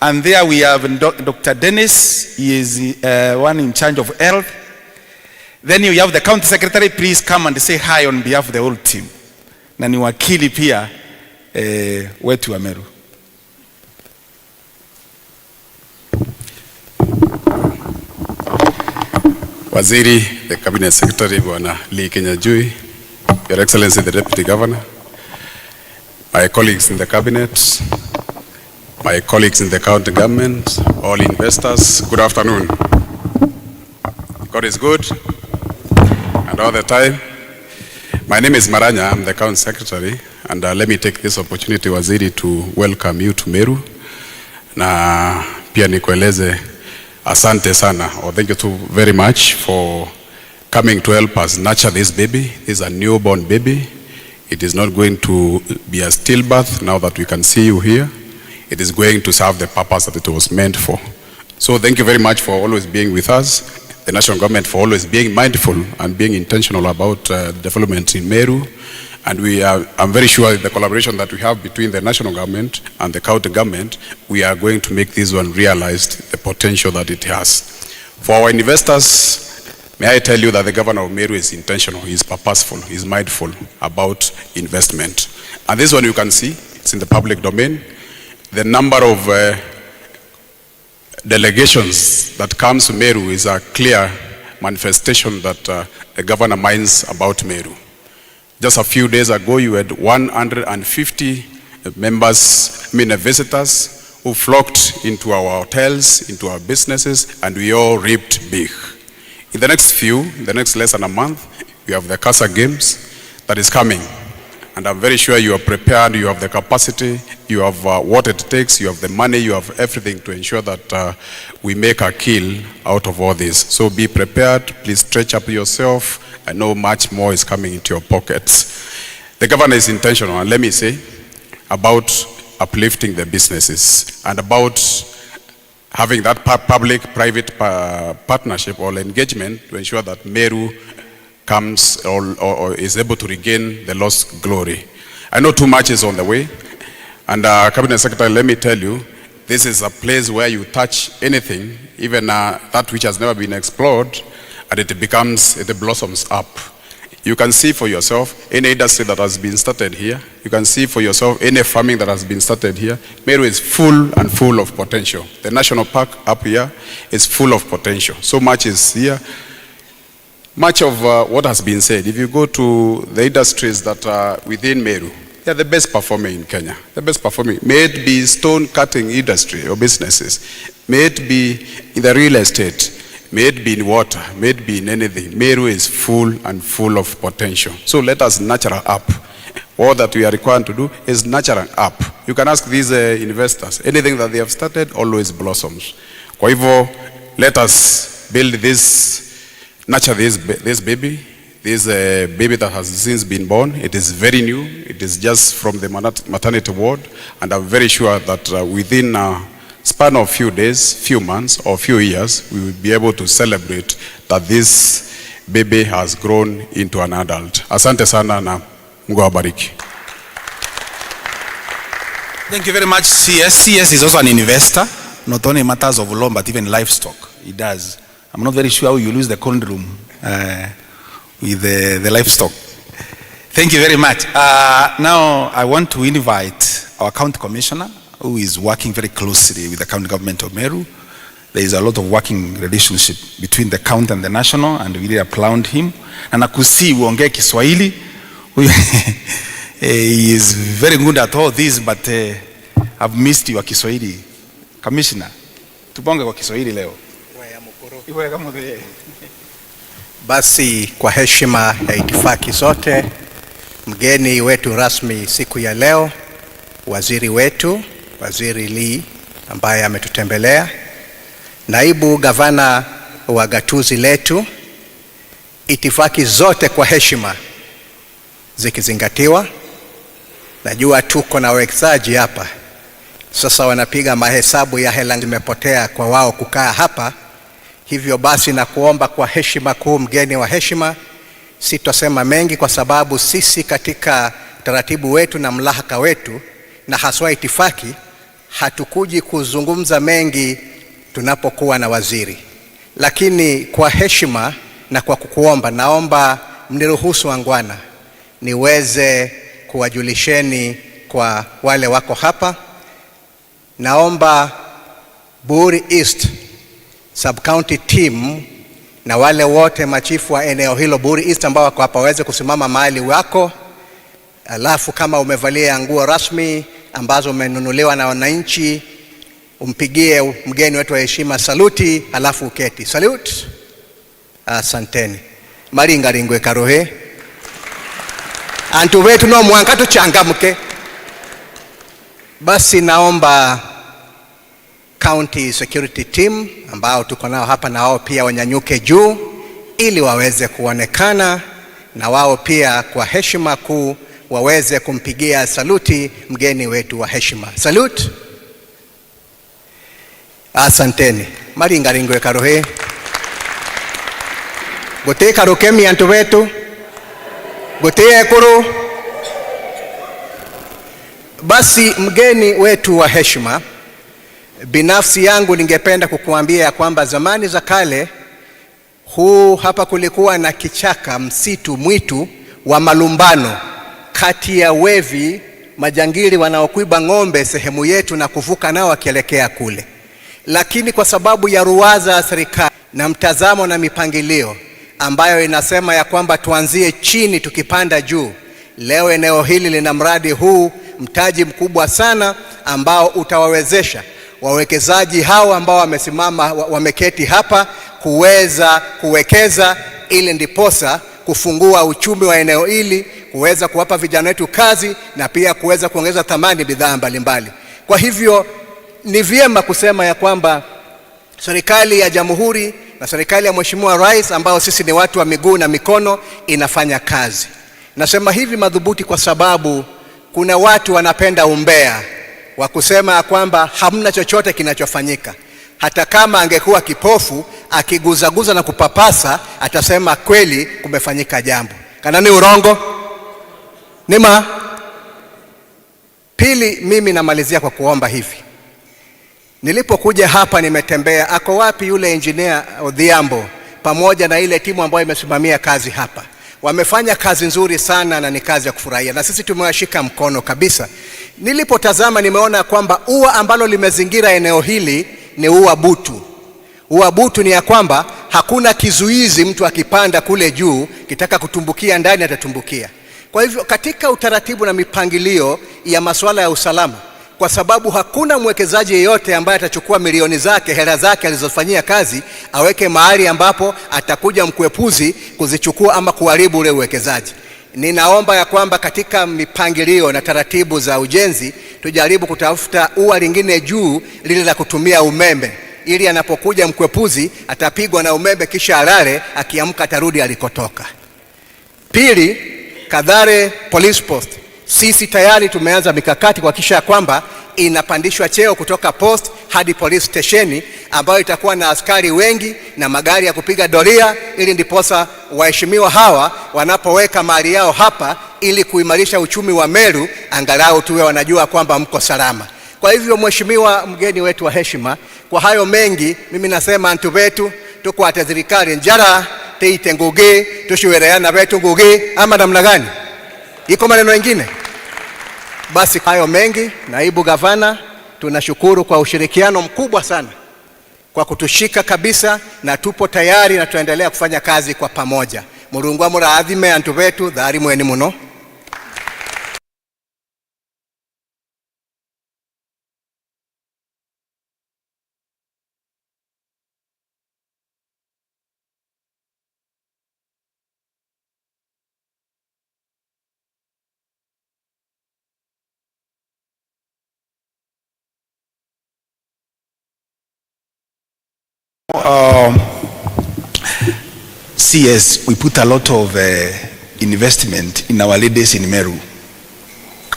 And there we have Dr. Dennis. He is one in charge of health. Then you have the county secretary. Please come and say hi on behalf of the whole team. Na ni wakili pia wetu wa Meru.
Waziri, the Cabinet Secretary, Bwana Kinyanjui, Your Excellency the Deputy Governor, my colleagues in the Cabinet, my colleagues in the county government, all investors, good afternoon. God is good, and all the time. My name is Maranya, I'm the County Secretary, and let me take this opportunity, Waziri, to welcome you to Meru. Na pia nikueleze asante sana, or thank you too very much for coming to help us nurture this baby. This is a newborn baby. It is not going to be a stillbirth now that we can see you here. It is going to serve the purpose that it was meant for. So thank you very much for always being with us, the national government for always being mindful and being intentional about development in Meru. And I'm very sure the collaboration that we have between the national government and the county government, we are going to make this one realize the potential that it has. For our investors, may I tell you that the governor of Meru is intentional, he is purposeful, he is mindful about investment. And this one you can see, it's in the public domain. The number of delegations that comes to Meru is a clear manifestation that the governor minds about Meru. Just a few days ago, you had 150 members, visitors who flocked into our hotels, into our businesses, and we all reaped big. In the next less than a month, we have the Casa Games that is coming. And I'm very sure you are prepared, you have the capacity, you have what it takes, you have the money, you have everything to ensure that we make a kill out of all this. So be prepared, please stretch up yourself. I know much more is coming into your pockets. The governor is intentional, and let me say, about uplifting the businesses and about having that public-private partnership or engagement to ensure that Meru comes or is able to regain the lost glory. I know too much is on the way, and Cabinet Secretary, let me tell you, this is a place where you touch anything, even that which has never been explored, and it blossoms up. You can see for yourself any industry that has been started here. You can see for yourself any farming that has been started here. Meru is full of potential. The national park up here is full of potential. So much is here. Much of what has been said, if you go to the industries that are within Meru, they are the best performing in Kenya. The best performing. May it be stone cutting industry or businesses. May it be in the real estate. May it be in water, may it be in anything. Meru is full of potential. So let us nurture up. All that we are required to do is nurture up. You can ask these investors, anything that they have started always blossoms. Kwa hivyo, let us build this, nurture this baby that has since been born. It is very new. It is just from the maternity ward. And I'm very sure that within span of few days, few months, or few years, we will be able to celebrate that this baby has grown into an adult. Asante sana na Mungu awabariki.
Thank you very much, CS. CS is also an investor, not only in matters of law, but even livestock. He does. I'm not very sure how you lose the cold room with the livestock. Thank you very much. Now, I want to invite our county commissioner, who is working very closely with the county government of Meru. There is a lot of working relationship between the county and the national, and we really applaud him. Na nakusi uongee Kiswahili. He is very good at all this, but I've missed your Kiswahili. Commissioner, tubonge kwa Kiswahili leo.
Basi kwa heshima ya itifaki zote, mgeni wetu rasmi siku ya leo, waziri wetu, Waziri Lee ambaye ametutembelea, naibu gavana wa gatuzi letu, itifaki zote kwa heshima zikizingatiwa. Najua tuko na wawekezaji hapa. Sasa wanapiga mahesabu ya hela zimepotea kwa wao kukaa hapa. Hivyo basi na kuomba kwa heshima kuu, mgeni wa heshima, sitosema mengi kwa sababu sisi katika taratibu wetu na mlahaka wetu na haswa itifaki hatukuji kuzungumza mengi tunapokuwa na waziri. Lakini kwa heshima na kwa kukuomba, naomba mniruhusu wangwana niweze kuwajulisheni kwa wale wako hapa. Naomba Buri East Sub-County team na wale wote machifu wa eneo hilo Buri East ambao wako hapa waweze kusimama mahali wako. Alafu kama umevalia nguo rasmi ambazo umenunuliwa na wananchi, umpigie mgeni wetu wa heshima saluti, alafu uketi. Salute. Asanteni. Maringa ringwe karohe. Antu wetu no mwangato changamke. Basi naomba County Security Team ambao tuko nao hapa na wao pia wanyanyuke juu ili waweze kuonekana na wao pia kwa heshima kuu waweze kumpigia saluti mgeni wetu wa heshima. Salute. Asanteni. Maringa ringwe karohe. Gote karokemi antu wetu. Gote ekuru. Basi mgeni wetu wa heshima, binafsi yangu ningependa kukuambia ya kwamba zamani za kale hapa kulikuwa na kichaka, msitu, mwitu wa malumbano kati ya wevi majangili wanaokuiba ng'ombe sehemu yetu na kuvuka nao wakielekea kule. Lakini kwa sababu ya ruwaza ya serikali na mtazamo na mipangilio ambayo inasema ya kwamba tuanzie chini tukipanda juu, leo eneo hili lina mradi huu mtaji mkubwa sana ambao utawawezesha wawekezaji hao ambao wamesimama wameketi hapa kuweza kuwekeza ili ndiposa kufungua uchumi wa eneo hili, kuweza kuwapa vijana wetu kazi na pia kuweza kuongeza thamani bidhaa mbalimbali. Kwa hivyo ni vyema kusema ya kwamba serikali ya Jamhuri na serikali ya Mheshimiwa Rais ambao sisi ni watu wa miguu na mikono inafanya kazi. Nasema hivi madhubuti kwa sababu kuna watu wanapenda umbea wa kusema kwamba hamna chochote kinachofanyika. Hata kama angekuwa kipofu akiguzaguza na kupapasa atasema kweli kumefanyika jambo. Kana ni urongo? Nima? Pili, mimi namalizia kwa kuomba hivi. Nilipokuja hapa nimetembea, ako wapi yule engineer Odhiambo pamoja na ile timu ambayo imesimamia kazi hapa? Wamefanya kazi nzuri sana na ni kazi ya kufurahia na sisi tumewashika mkono kabisa. Nilipotazama nimeona kwamba ua ambalo limezingira eneo hili ni ua butu. Ua butu ni ya kwamba hakuna kizuizi, mtu akipanda kule juu kitaka kutumbukia ndani atatumbukia. Kwa hivyo katika utaratibu na mipangilio ya masuala ya usalama, kwa sababu hakuna mwekezaji yeyote ambaye atachukua milioni zake, hela zake alizofanyia kazi aweke mahali ambapo atakuja mkwepuzi kuzichukua ama kuharibu ule uwekezaji. Ninaomba ya kwamba katika mipangilio na taratibu za ujenzi tujaribu kutafuta ua lingine juu lile la kutumia umeme, ili anapokuja mkwepuzi atapigwa na umeme kisha alale, akiamka atarudi alikotoka. Pili, Kadhare Police Post, sisi tayari tumeanza mikakati kuhakikisha kwamba inapandishwa cheo kutoka post hadi police station ambayo itakuwa na askari wengi na magari ya kupiga doria, ili ndiposa waheshimiwa hawa wanapoweka mali yao hapa ili kuimarisha uchumi wa Meru angalau tuwe wanajua kwamba mko salama. Kwa hivyo mheshimiwa mgeni wetu wa heshima, kwa hayo mengi mimi nasema antu wetu tuko atazirikari njara teite ngugi tushuwereana wetu ngugi ama namna gani? Iko maneno mengine? Basi hayo mengi, naibu gavana, tunashukuru kwa ushirikiano mkubwa sana kwa kutushika kabisa, na tupo tayari na tuendelea kufanya kazi kwa pamoja. Murungu amuraadhime antu wetu dhari mweni muno.
CS, we put a lot of investment in our ladies in Meru.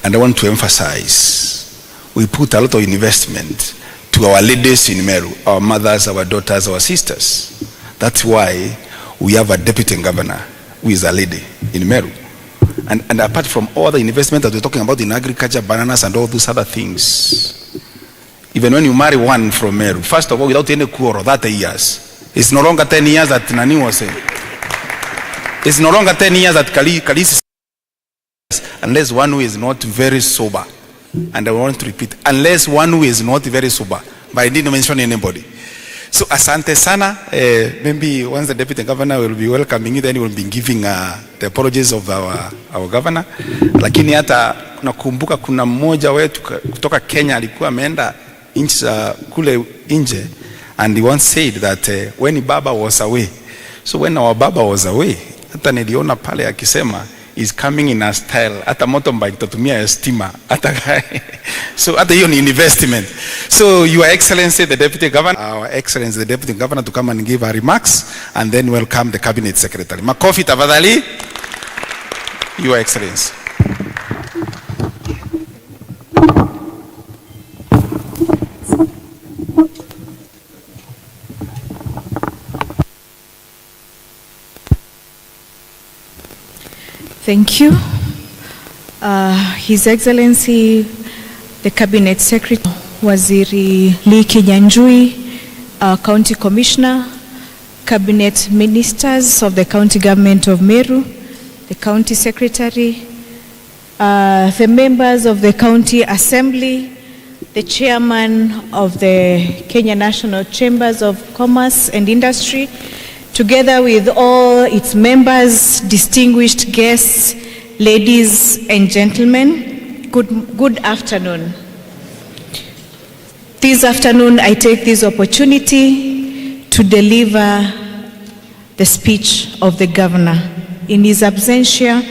And I want to emphasize, we put a lot of investment to our ladies in Meru, our mothers, our daughters, our sisters. That's why we have a deputy governor who is a lady in Meru. And apart from all the investment that we're talking about in agriculture, bananas and all those other things, even when you marry one from Meru, first of all, without any quarrel, that years. It's no longer 10 years that Nani was saying. It's no longer 10 years that Kalisi, unless one who is not very sober. And I want to repeat, unless one who is not very sober. But I didn't mention anybody. So asante sana, maybe once the deputy governor will be welcoming you, then he will be giving the apologies of our governor. Lakini hata nakumbuka kuna mmoja wetu kutoka Kenya alikuwa ameenda kule nje, and he once said that when Baba was away, so when our Baba was away, hata niliona pale akisema is coming in a style, hata motorbike tatumia stima, hata so hata hiyo ni investment. So Your Excellency the Deputy Governor, Our Excellency the Deputy Governor, to come and give our remarks, and then welcome the Cabinet Secretary. Makofi tafadhali, Your Excellency.
Thank you. His Excellency, the Cabinet Secretary, Waziri Kinyanjui, County Commissioner, Cabinet Ministers of the County Government of Meru, the County Secretary, the members of the County Assembly, the Chairman of the Kenya National Chambers of Commerce and Industry, together with all its members, distinguished guests, ladies and gentlemen, good afternoon. This afternoon, I take this opportunity to deliver the speech of the governor. In his absentia,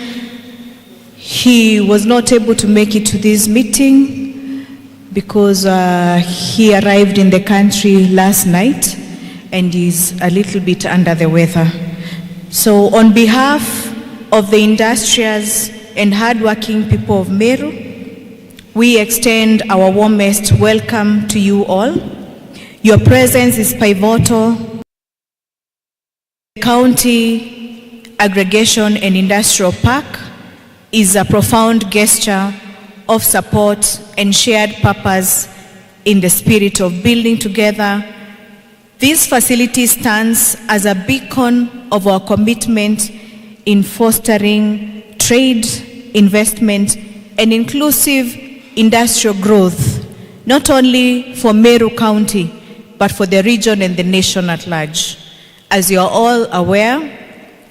he was not able to make it to this meeting because he arrived in the country last night and is a little bit under the weather. So on behalf of the industrious and hardworking people of Meru, we extend our warmest welcome to you all. Your presence is pivotal. The County Aggregation and Industrial Park is a profound gesture of support and shared purpose in the spirit of building together. This facility stands as a beacon of our commitment in fostering trade, investment, and inclusive industrial growth, not only for Meru County, but for the region and the nation at large. As you are all aware,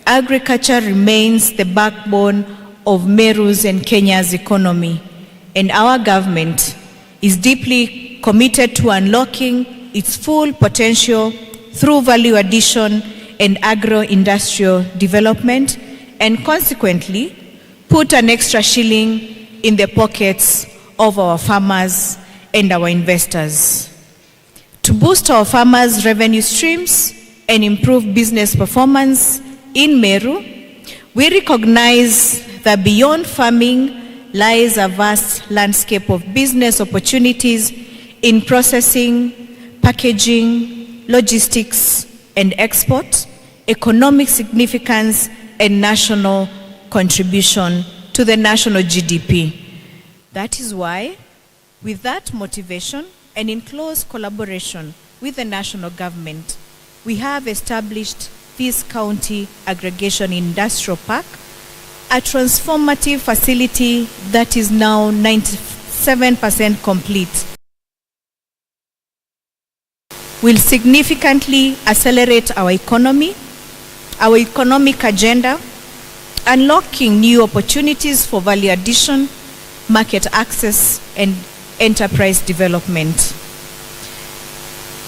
agriculture remains the backbone of Meru's and Kenya's economy, and our government is deeply committed to unlocking its full potential through value addition and agro-industrial development, and consequently put an extra shilling in the pockets of our farmers and our investors. To boost our farmers' revenue streams and improve business performance in Meru, we recognize that beyond farming lies a vast landscape of business opportunities in processing, packaging, logistics, and export, economic significance, and national contribution to the national GDP. That is why, with that motivation and in close collaboration with the national government, we have established this County Aggregation Industrial Park, a transformative facility that is now 97% complete. Will significantly accelerate our economy, our economic agenda, unlocking new opportunities for value addition, market access, and enterprise development.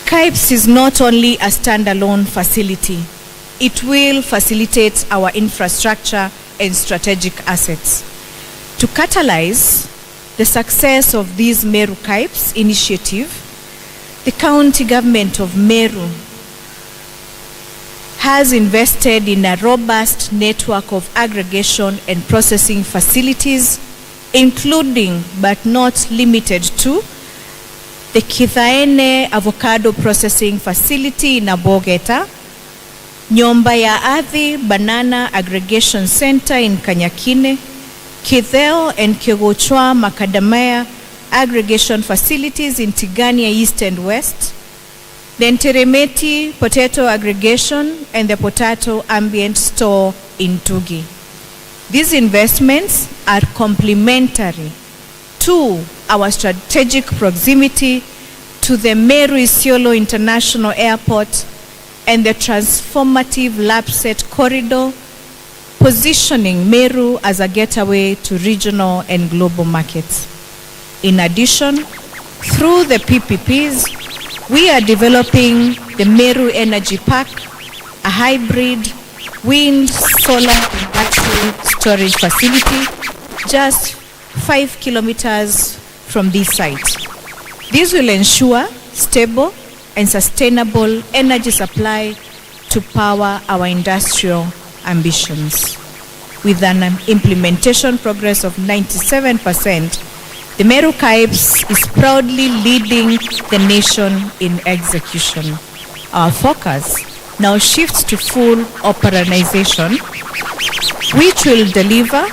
CAIPS is not only a standalone facility. It will facilitate our infrastructure and strategic assets. To catalyze the success of this Meru CAIPS initiative, the county government of Meru has invested in a robust network of aggregation and processing facilities, including but not limited to the Kithaene Avocado Processing Facility in Abogeta, Nyomba ya Ardhi Banana Aggregation Center in Kanyakine, Kitheo and Kegochwa Macadamia Aggregation Facilities in Tigania East and West, the Nteremeti Potato Aggregation and the Potato Ambient Store in Tugi. These investments are complementary to our strategic proximity to the Meru Isiolo International Airport and the transformative Lapset Corridor, positioning Meru as a gateway to regional and global markets. In addition, through the PPPs, we are developing the Meru Energy Park, a hybrid wind, solar, and battery storage facility just 5 kilometers from this site. This will ensure stable and sustainable energy supply to power our industrial ambitions. With an implementation progress of 97%, the Meru CAIPS is proudly leading the nation in execution. Our focus now shifts to full operationalization, which will deliver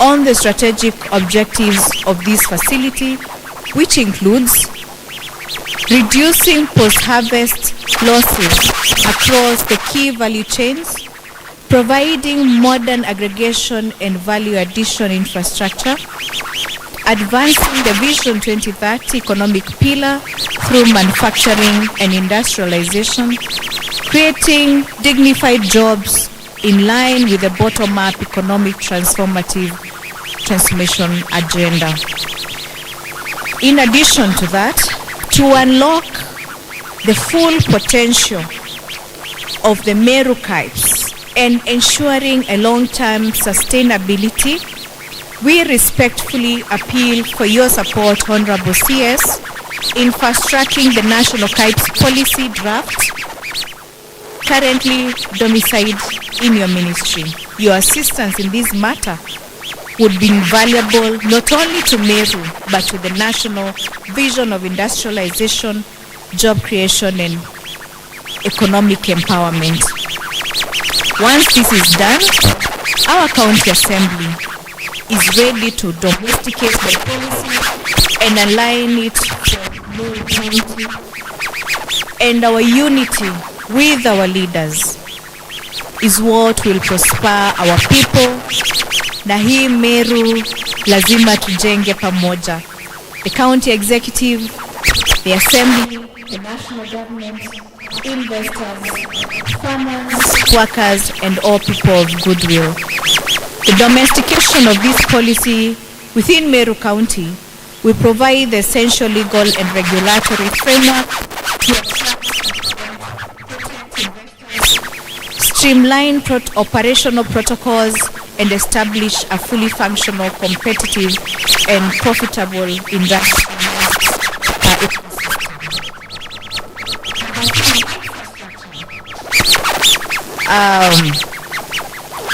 on the strategic objectives of this facility, which includes reducing post-harvest losses across the key value chains, providing modern aggregation and value addition infrastructure, advancing the Vision 2030 economic pillar through manufacturing and industrialization, creating dignified jobs in line with the bottom-up economic transformation agenda. In addition to that, to unlock the full potential of the Meru CAIPS and ensuring a long-term sustainability, we respectfully appeal for your support, Honorable CS, in fast-tracking the National CAIPS policy draft currently domiciled in your ministry. Your assistance in this matter would be invaluable not only to Meru, but to the national vision of industrialization, job creation, and economic empowerment. Once this is done, our county assembly is ready to domesticate the policy and align it for Meru County, and our unity with our leaders is what will prosper our people. Na hii Meru lazima tujenge pamoja. The county executive, the assembly, the national government, investors, farmers, workers, and all people of goodwill. The domestication of this policy within Meru County will provide the essential legal and regulatory framework to attract streamline operational protocols and establish a fully functional, competitive, and profitable industry.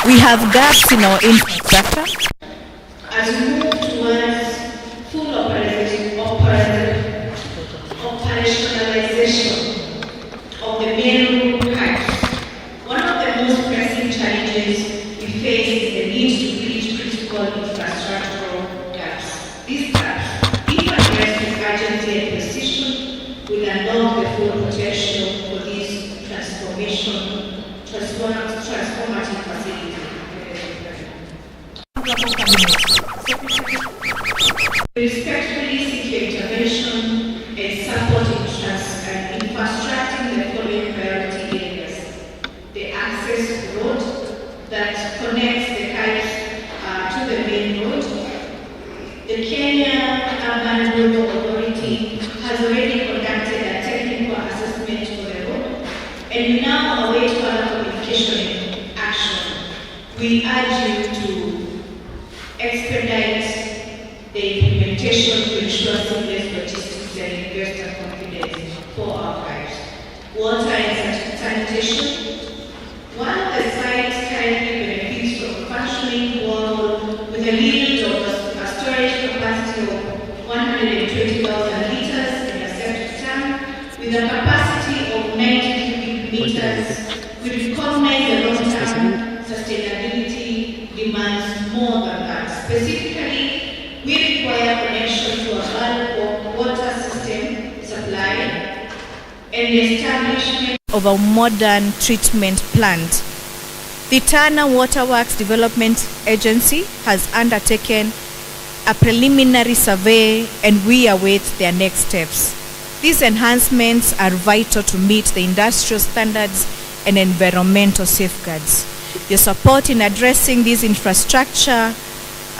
We have gaps in our infrastructure.
As we move towards full operationalization of the Meru CAIPS, one of the most pressing challenges we face is the need to bridge critical infrastructural gaps. These gaps, if addressed with urgency and precision, will unlock the full potential for this transformative facility. We respectfully seek your intervention and support in infrastructuring the following priority areas: the access road that connects the CAIPS to the main road. The Kenya Urban Road Authority has already conducted a technical assessment for the road, and we now await further communication and action. We urge you to expedite the implementation to ensure seamless logistics and investor confidence for our CAIPS. Water and sanitation. While the site currently benefits from a functioning borehole with a yield of a storage capacity of 120,000 liters in a septic tank with a capacity of 90 cubic meters, we recognize the long-term sustainability demands more than that. Specifically, we require connection to a bulk water system supply and the establishment
of a modern treatment plant. The Tana Waterworks Development Agency has undertaken a preliminary survey and we await their next steps. These enhancements are vital to meet the industrial standards and environmental safeguards. Your support in addressing this infrastructure,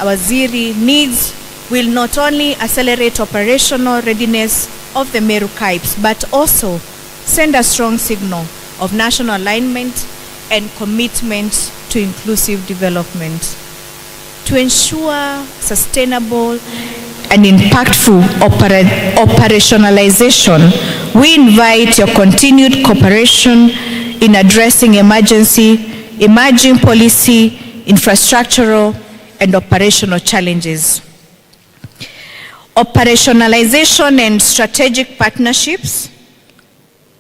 our Waziri, needs will not only accelerate operational readiness of the Meru CAIPS, but also send a strong signal of national alignment and commitment to inclusive development. To ensure sustainable and impactful operationalization, we invite your continued cooperation in addressing emerging policy, infrastructural, and operational challenges. Operationalization and strategic partnerships.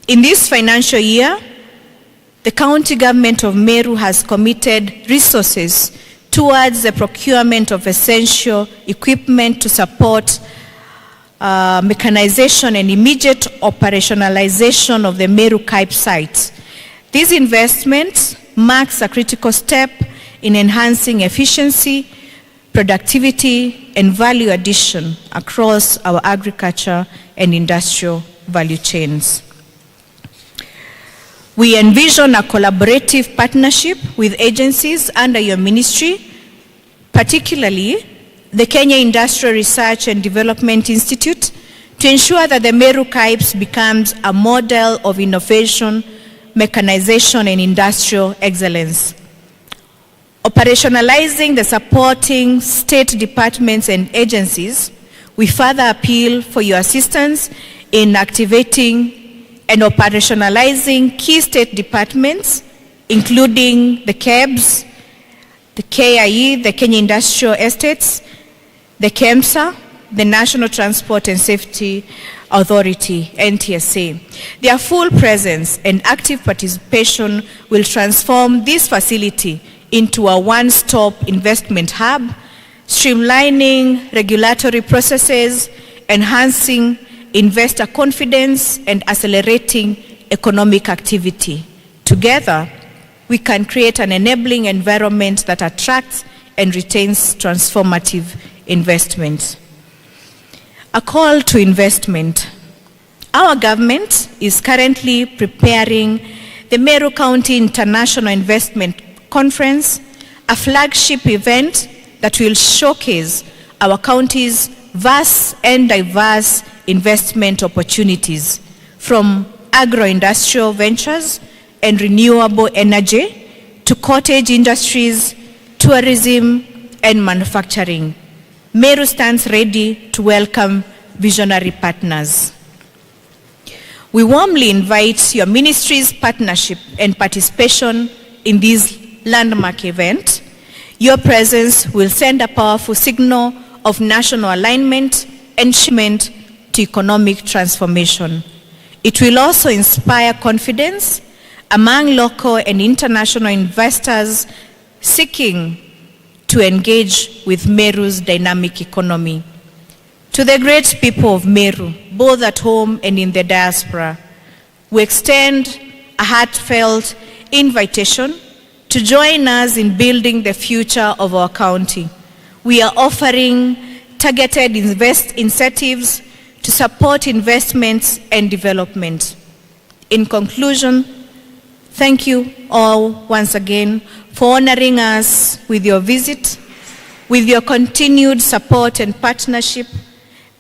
In this financial year, the county government of Meru has committed resources towards the procurement of essential equipment to support mechanization and immediate operationalization of the Meru CAIPS site. This investment marks a critical step in enhancing efficiency, productivity, and value addition across our agriculture and industrial value chains. We envision a collaborative partnership with agencies under your ministry, particularly the Kenya Industrial Research and Development Institute, to ensure that the Meru CAIPS becomes a model of innovation, mechanization, and industrial excellence. Operationalizing the supporting state departments and agencies, we further appeal for your assistance in activating and operationalizing key state departments, including the CAIPS, the KIE, the Kenya Industrial Estates, the KEMSA, the National Transport and Safety Authority, NTSA. Their full presence and active participation will transform this facility into a one-stop investment hub, streamlining regulatory processes, enhancing investor confidence, and accelerating economic activity. Together, we can create an enabling environment that attracts and retains transformative investment. A call to investment. Our government is currently preparing the Meru County International Investment Conference, a flagship event that will showcase our county's vast and diverse investment opportunities, from agro-industrial ventures and renewable energy to cottage industries, tourism, and manufacturing. Meru stands ready to welcome visionary partners. We warmly invite your ministry's partnership and participation in this landmark event. Your presence will send a powerful signal of national alignment and commitment to economic transformation. It will also inspire confidence among local and international investors seeking to engage with Meru's dynamic economy. To the great people of Meru, both at home and in the diaspora, we extend a heartfelt invitation to join us in building the future of our county. We are offering targeted incentives to support investments and development. In conclusion, thank you all once again for honoring us with your visit. With your continued support and partnership,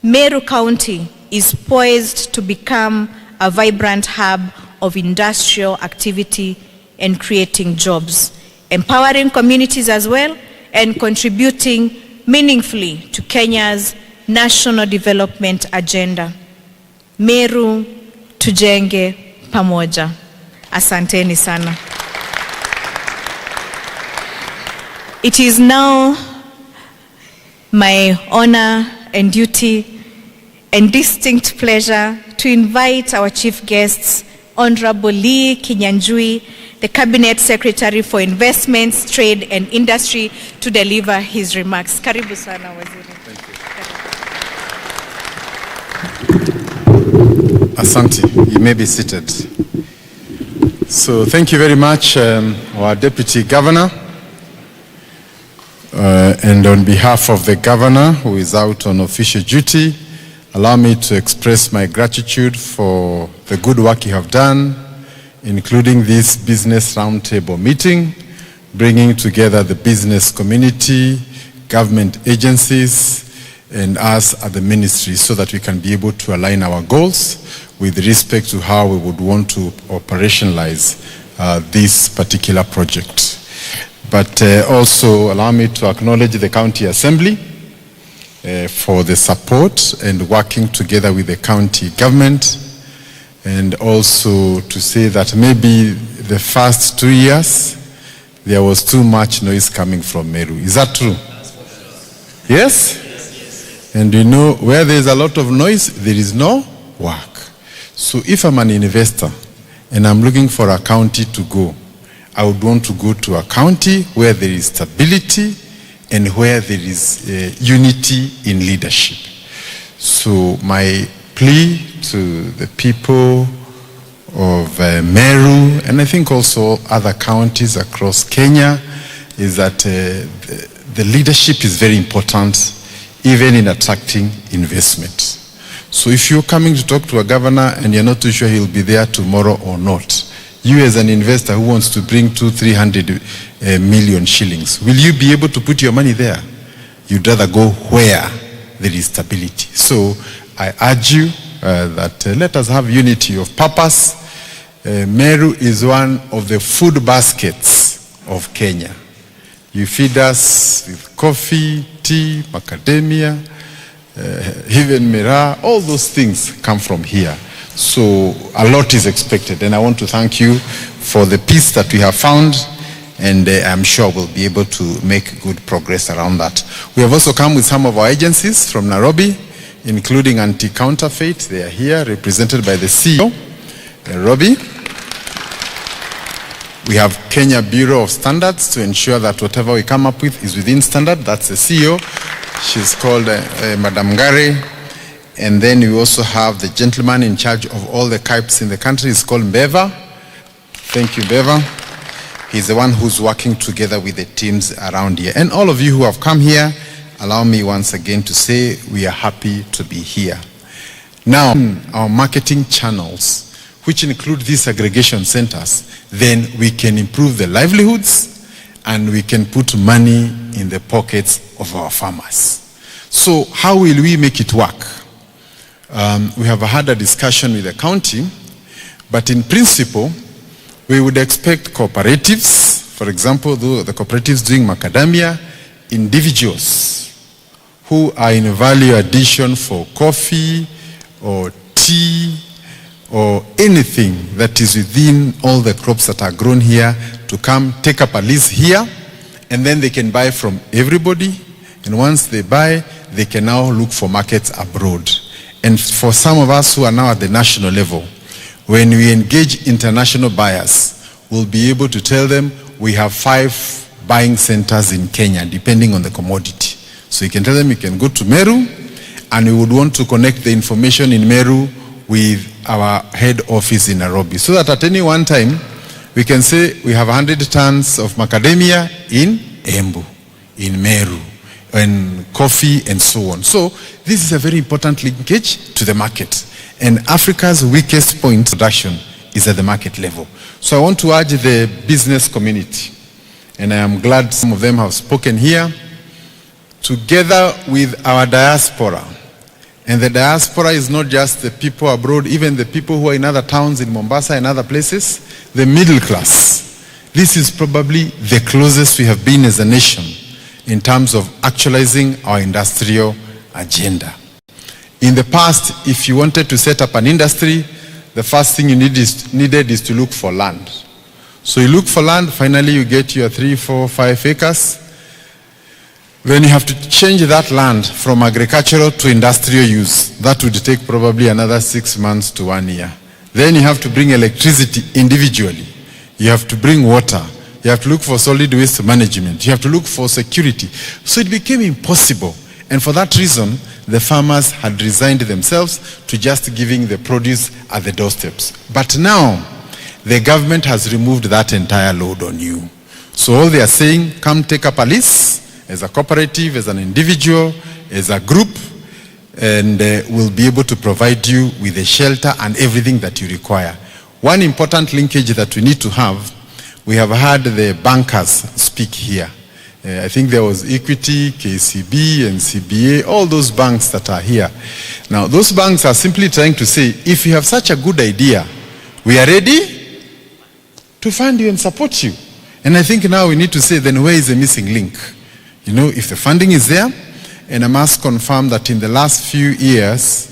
Meru County is poised to become a vibrant hub of industrial activity and creating jobs, empowering communities as well, and contributing meaningfully to Kenya's national development agenda. Meru tujenge pamoja. Asanteni sana. It is now my honor and duty and distinct pleasure to invite our chief guests, Honorable Lee Kinyanjui, the Cabinet Secretary for Investments, Trade and Industry, to deliver his remarks. Karibu sana, Waziri.
Asante, you may be seated. So thank you very much, our Deputy Governor. And on behalf of the Governor, who is out on official duty, allow me to express my gratitude for the good work you have done, including this business roundtable meeting, bringing together the business community, government agencies, and us at the ministry so that we can be able to align our goals with respect to how we would want to operationalize this particular project. But also allow me to acknowledge the County Assembly for the support and working together with the county government, and also to say that maybe the first 2 years there was too much noise coming from Meru. Is that true? Yes? And you know, where there is a lot of noise, there is no work. So if I'm an investor and I'm looking for a county to go, I would want to go to a county where there is stability and where there is unity in leadership. So my plea to the people of Meru, and I think also other counties across Kenya, is that the leadership is very important, even in attracting investment. So if you're coming to talk to a governor and you're not too sure he'll be there tomorrow or not, you as an investor who wants to bring 200-300 million shillings, will you be able to put your money there? You'd rather go where there is stability. So I urge you that let us have unity of purpose. Meru is one of the food baskets of Kenya. You feed us with coffee, tea, macadamia, even miraa, all those things come from here. So a lot is expected, and I want to thank you for the peace that we have found, and I'm sure we'll be able to make good progress around that. We have also come with some of our agencies from Nairobi, including anti-counterfeit. They are here, represented by the CEO, Nairobi. We have Kenya Bureau of Standards to ensure that whatever we come up with is within standard. That's the CEO. She's called Madam Gare. And then we also have the gentleman in charge of all the CAIPS in the country. He's called Mbeva. Thank you, Mbeva. He's the one who's working together with the teams around here. And all of you who have come here, allow me once again to say we are happy to be here. Now, our marketing channels, which include these aggregation centers, then we can improve the livelihoods and we can put money in the pockets of our farmers. So how will we make it work? We have had a discussion with the county, but in principle, we would expect cooperatives, for example, the cooperatives doing macadamia, individuals who are in value addition for coffee or tea or anything that is within all the crops that are grown here, to come take up a lease here, and then they can buy from everybody. And once they buy, they can now look for markets abroad. And for some of us who are now at the national level, when we engage international buyers, we'll be able to tell them we have 5 buying centers in Kenya, depending on the commodity. So you can tell them you can go to Meru, and we would want to connect the information in Meru with our head office in Nairobi, so that at any one time, we can say we have 100 tons of macadamia in Embu, in Meru, and coffee and so on. So this is a very important linkage to the market. And Africa's weakest point of production is at the market level. So I want to urge the business community, and I am glad some of them have spoken here, together with our diaspora. And the diaspora is not just the people abroad, even the people who are in other towns in Mombasa and other places, the middle class. This is probably the closest we have been as a nation in terms of actualizing our industrial agenda. In the past, if you wanted to set up an industry, the first thing you needed is to look for land. So you look for land, finally you get your 3, 4, 5 acres, Then you have to change that land from agricultural to industrial use. That would take probably another 6 months to 1 year. Then you have to bring electricity individually. You have to bring water. You have to look for solid waste management. You have to look for security. So it became impossible. And for that reason, the farmers had resigned themselves to just giving the produce at the doorsteps. But now, the government has removed that entire load on you. So all they are saying, come take up a lease as a cooperative, as an individual, as a group, and we'll be able to provide you with a shelter and everything that you require. One important linkage that we need to have, we have had the bankers speak here. I think there was Equity, KCB, and CBA, all those banks that are here. Now, those banks are simply trying to say, if you have such a good idea, we are ready to fund you and support you. And I think now we need to say, then where is the missing link? You know, if the funding is there, and I must confirm that in the last few years,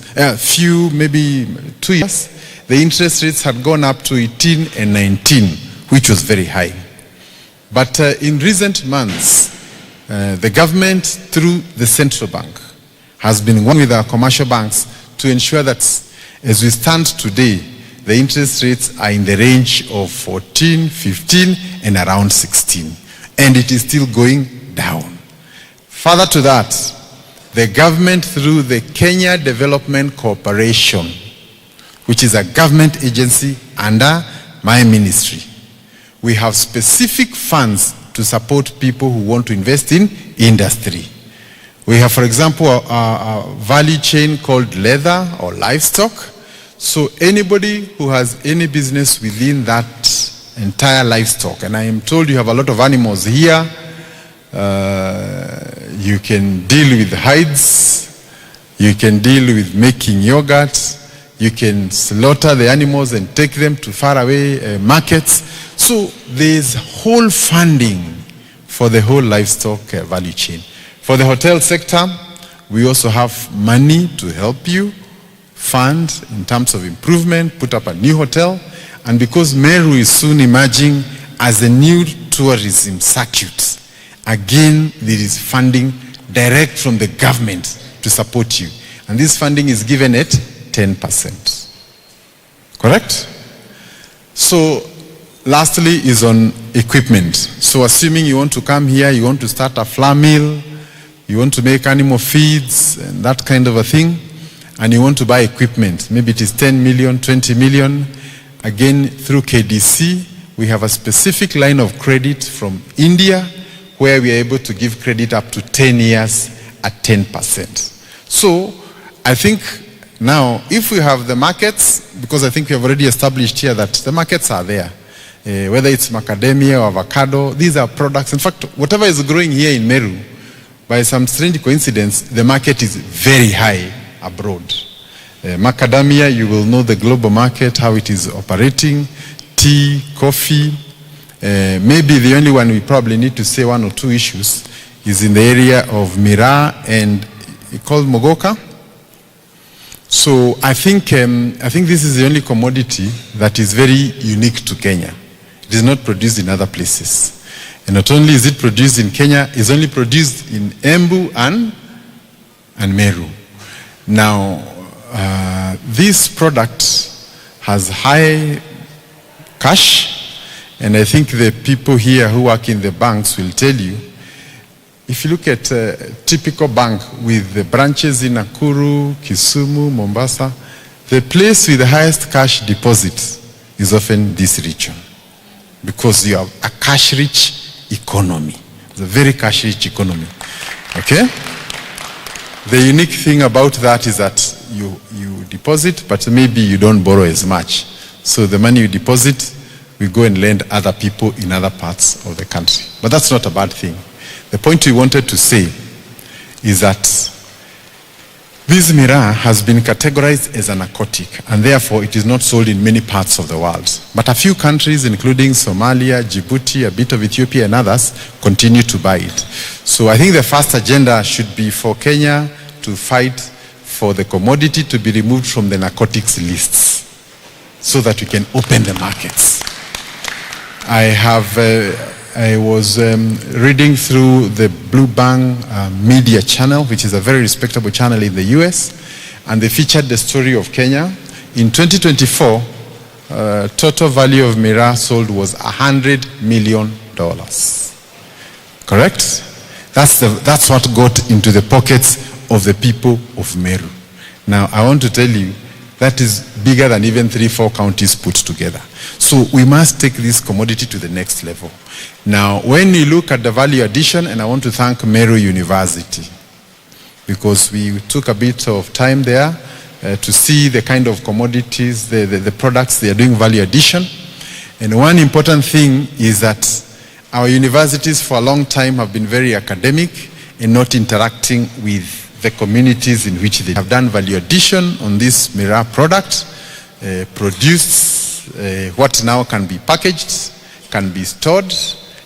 maybe 2 years, the interest rates had gone up to 18 and 19, which was very high. But in recent months, the government, through the central bank, has been working with our commercial banks to ensure that as we stand today, the interest rates are in the range of 14, 15, and around 16. And it is still going down. Further to that, the government, through the Kenya Development Corporation, which is a government agency under my ministry, we have specific funds to support people who want to invest in industry. We have, for example, a value chain called leather or livestock. So anybody who has any business within that entire livestock, and I am told you have a lot of animals here, you can deal with hides, you can deal with making yogurt, you can slaughter the animals and take them to faraway markets. So there's whole funding for the whole livestock value chain. For the hotel sector, we also have money to help you fund in terms of improvement, put up a new hotel. And because Meru is soon emerging as a new tourism circuit, again, there is funding direct from the government to support you. And this funding is given at 10%. Correct? So, lastly is on equipment. So assuming you want to come here, you want to start a flour mill, you want to make animal feeds and that kind of a thing, and you want to buy equipment, maybe it is 10 million, 20 million, again through KDC, we have a specific line of credit from India where we are able to give credit up to 10 years at 10%. So I think now if we have the markets, because I think we have already established here that the markets are there, whether it's macadamia or avocado, these are products. In fact, whatever is growing here in Meru, by some strange coincidence, the market is very high abroad. Macadamia, you will know the global market, how it is operating, tea, coffee. Maybe the only one we probably need to say one or two issues is in the area of Miraa and called Mogoka. So I think this is the only commodity that is very unique to Kenya. It is not produced in other places. And not only is it produced in Kenya, it's only produced in Embu and Meru. Now, this product has high cash, and I think the people here who work in the banks will tell you, if you look at a typical bank with the branches in Nakuru, Kisumu, Mombasa, the place with the highest cash deposits is often this region, because you have a cash-rich economy. It's a very cash-rich economy. Okay? The unique thing about that is that you deposit, but maybe you don't borrow as much. So the money you deposit, we go and lend other people in other parts of the country. But that's not a bad thing. The point we wanted to say is that this miraa has been categorized as a narcotic, and therefore it is not sold in many parts of the world. But a few countries, including Somalia, Djibouti, a bit of Ethiopia and others, continue to buy it. So I think the first agenda should be for Kenya to fight for the commodity to be removed from the narcotics lists so that we can open the markets. I have I was reading through the Blue Bang media channel, which is a very respectable channel in the US, and they featured the story of Kenya. In 2024, total value of miraa sold was $100 million. Correct? That's what got into the pockets of the people of Meru. Now, I want to tell you, that is bigger than even 3-4 counties put together. So we must take this commodity to the next level. Now, when you look at the value addition, and I want to thank Meru University, because we took a bit of time there to see the kind of commodities, the products they are doing value addition. And one important thing is that our universities for a long time have been very academic and not interacting with the communities in which they have done value addition on this miraa product, produced what now can be packaged, can be stored,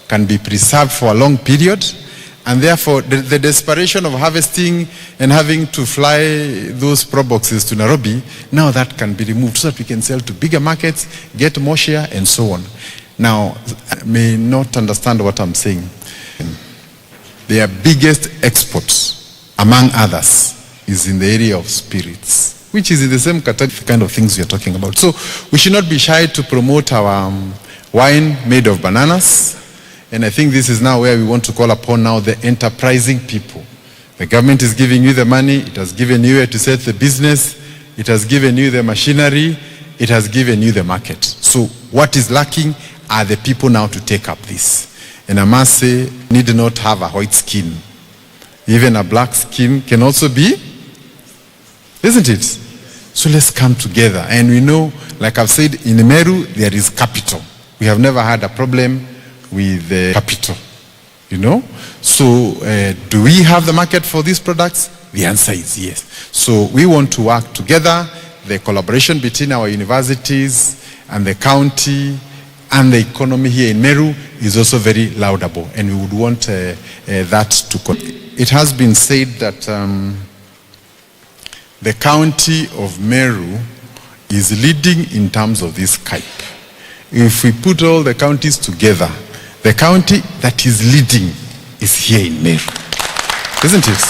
can be preserved for a long period, and therefore the desperation of harvesting and having to fly those pro boxes to Nairobi, now that can be removed so that we can sell to bigger markets, get more share, and so on. Now, I may not understand what I'm saying. Their biggest exports, among others, is in the area of spirits, which is in the same category kind of things we are talking about. So we should not be shy to promote our wine made of bananas. And I think this is now where we want to call upon now the enterprising people. The government is giving you the money, it has given you to set the business, it has given you the machinery, it has given you the market. So what is lacking are the people now to take up this. And I must say, need not have a white skin. Even a black skin can also be, isn't it? So let's come together. And we know, like I've said, in Meru, there is capital. We have never had a problem with the capital, you know? So do we have the market for these products? The answer is yes. So we want to work together. The collaboration between our universities and the county and the economy here in Meru is also very laudable. And we would want that to continue. It has been said that the county of Meru is leading in terms of this CAIP. If we put all the counties together, the county that is leading is here in Meru, isn't it?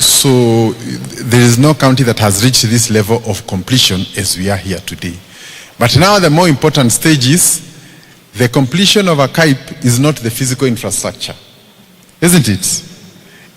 So there is no county that has reached this level of completion as we are here today. But now the more important stage is the completion of a CAIP is not the physical infrastructure, isn't it?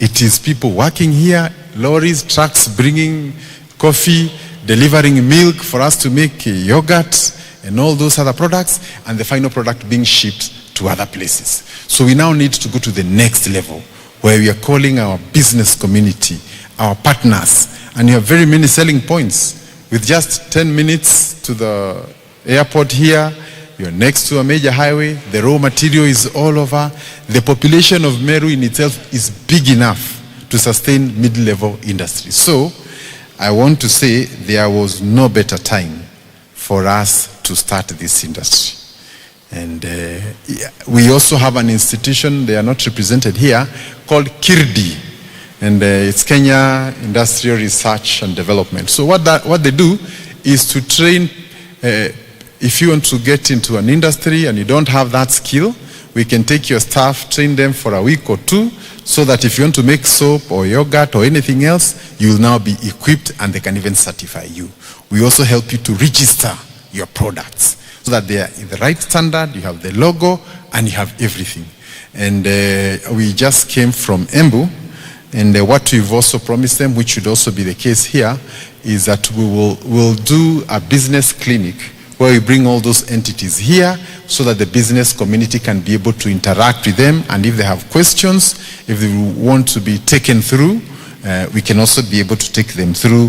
It is people working here, lorries, trucks bringing coffee, delivering milk for us to make yogurt and all those other products, and the final product being shipped to other places. So we now need to go to the next level where we are calling our business community, our partners, and you have very many selling points. With just 10 minutes to the airport here, you're next to a major highway, the raw material is all over. The population of Meru in itself is big enough to sustain mid-level industry. So I want to say there was no better time for us to start this industry. And we also have an institution, they are not represented here, called KIRDI. And it's Kenya Industrial Research and Development. So what they do is to train, if you want to get into an industry and you don't have that skill, we can take your staff, train them for a week or two, so that if you want to make soap or yogurt or anything else, you will now be equipped and they can even certify you. We also help you to register your products so that they are in the right standard, you have the logo, and you have everything. And we just came from Embu, and what we've also promised them, which should also be the case here, is that we'll do a business clinic where we bring all those entities here so that the business community can be able to interact with them, and if they have questions, if they want to be taken through, we can also be able to take them through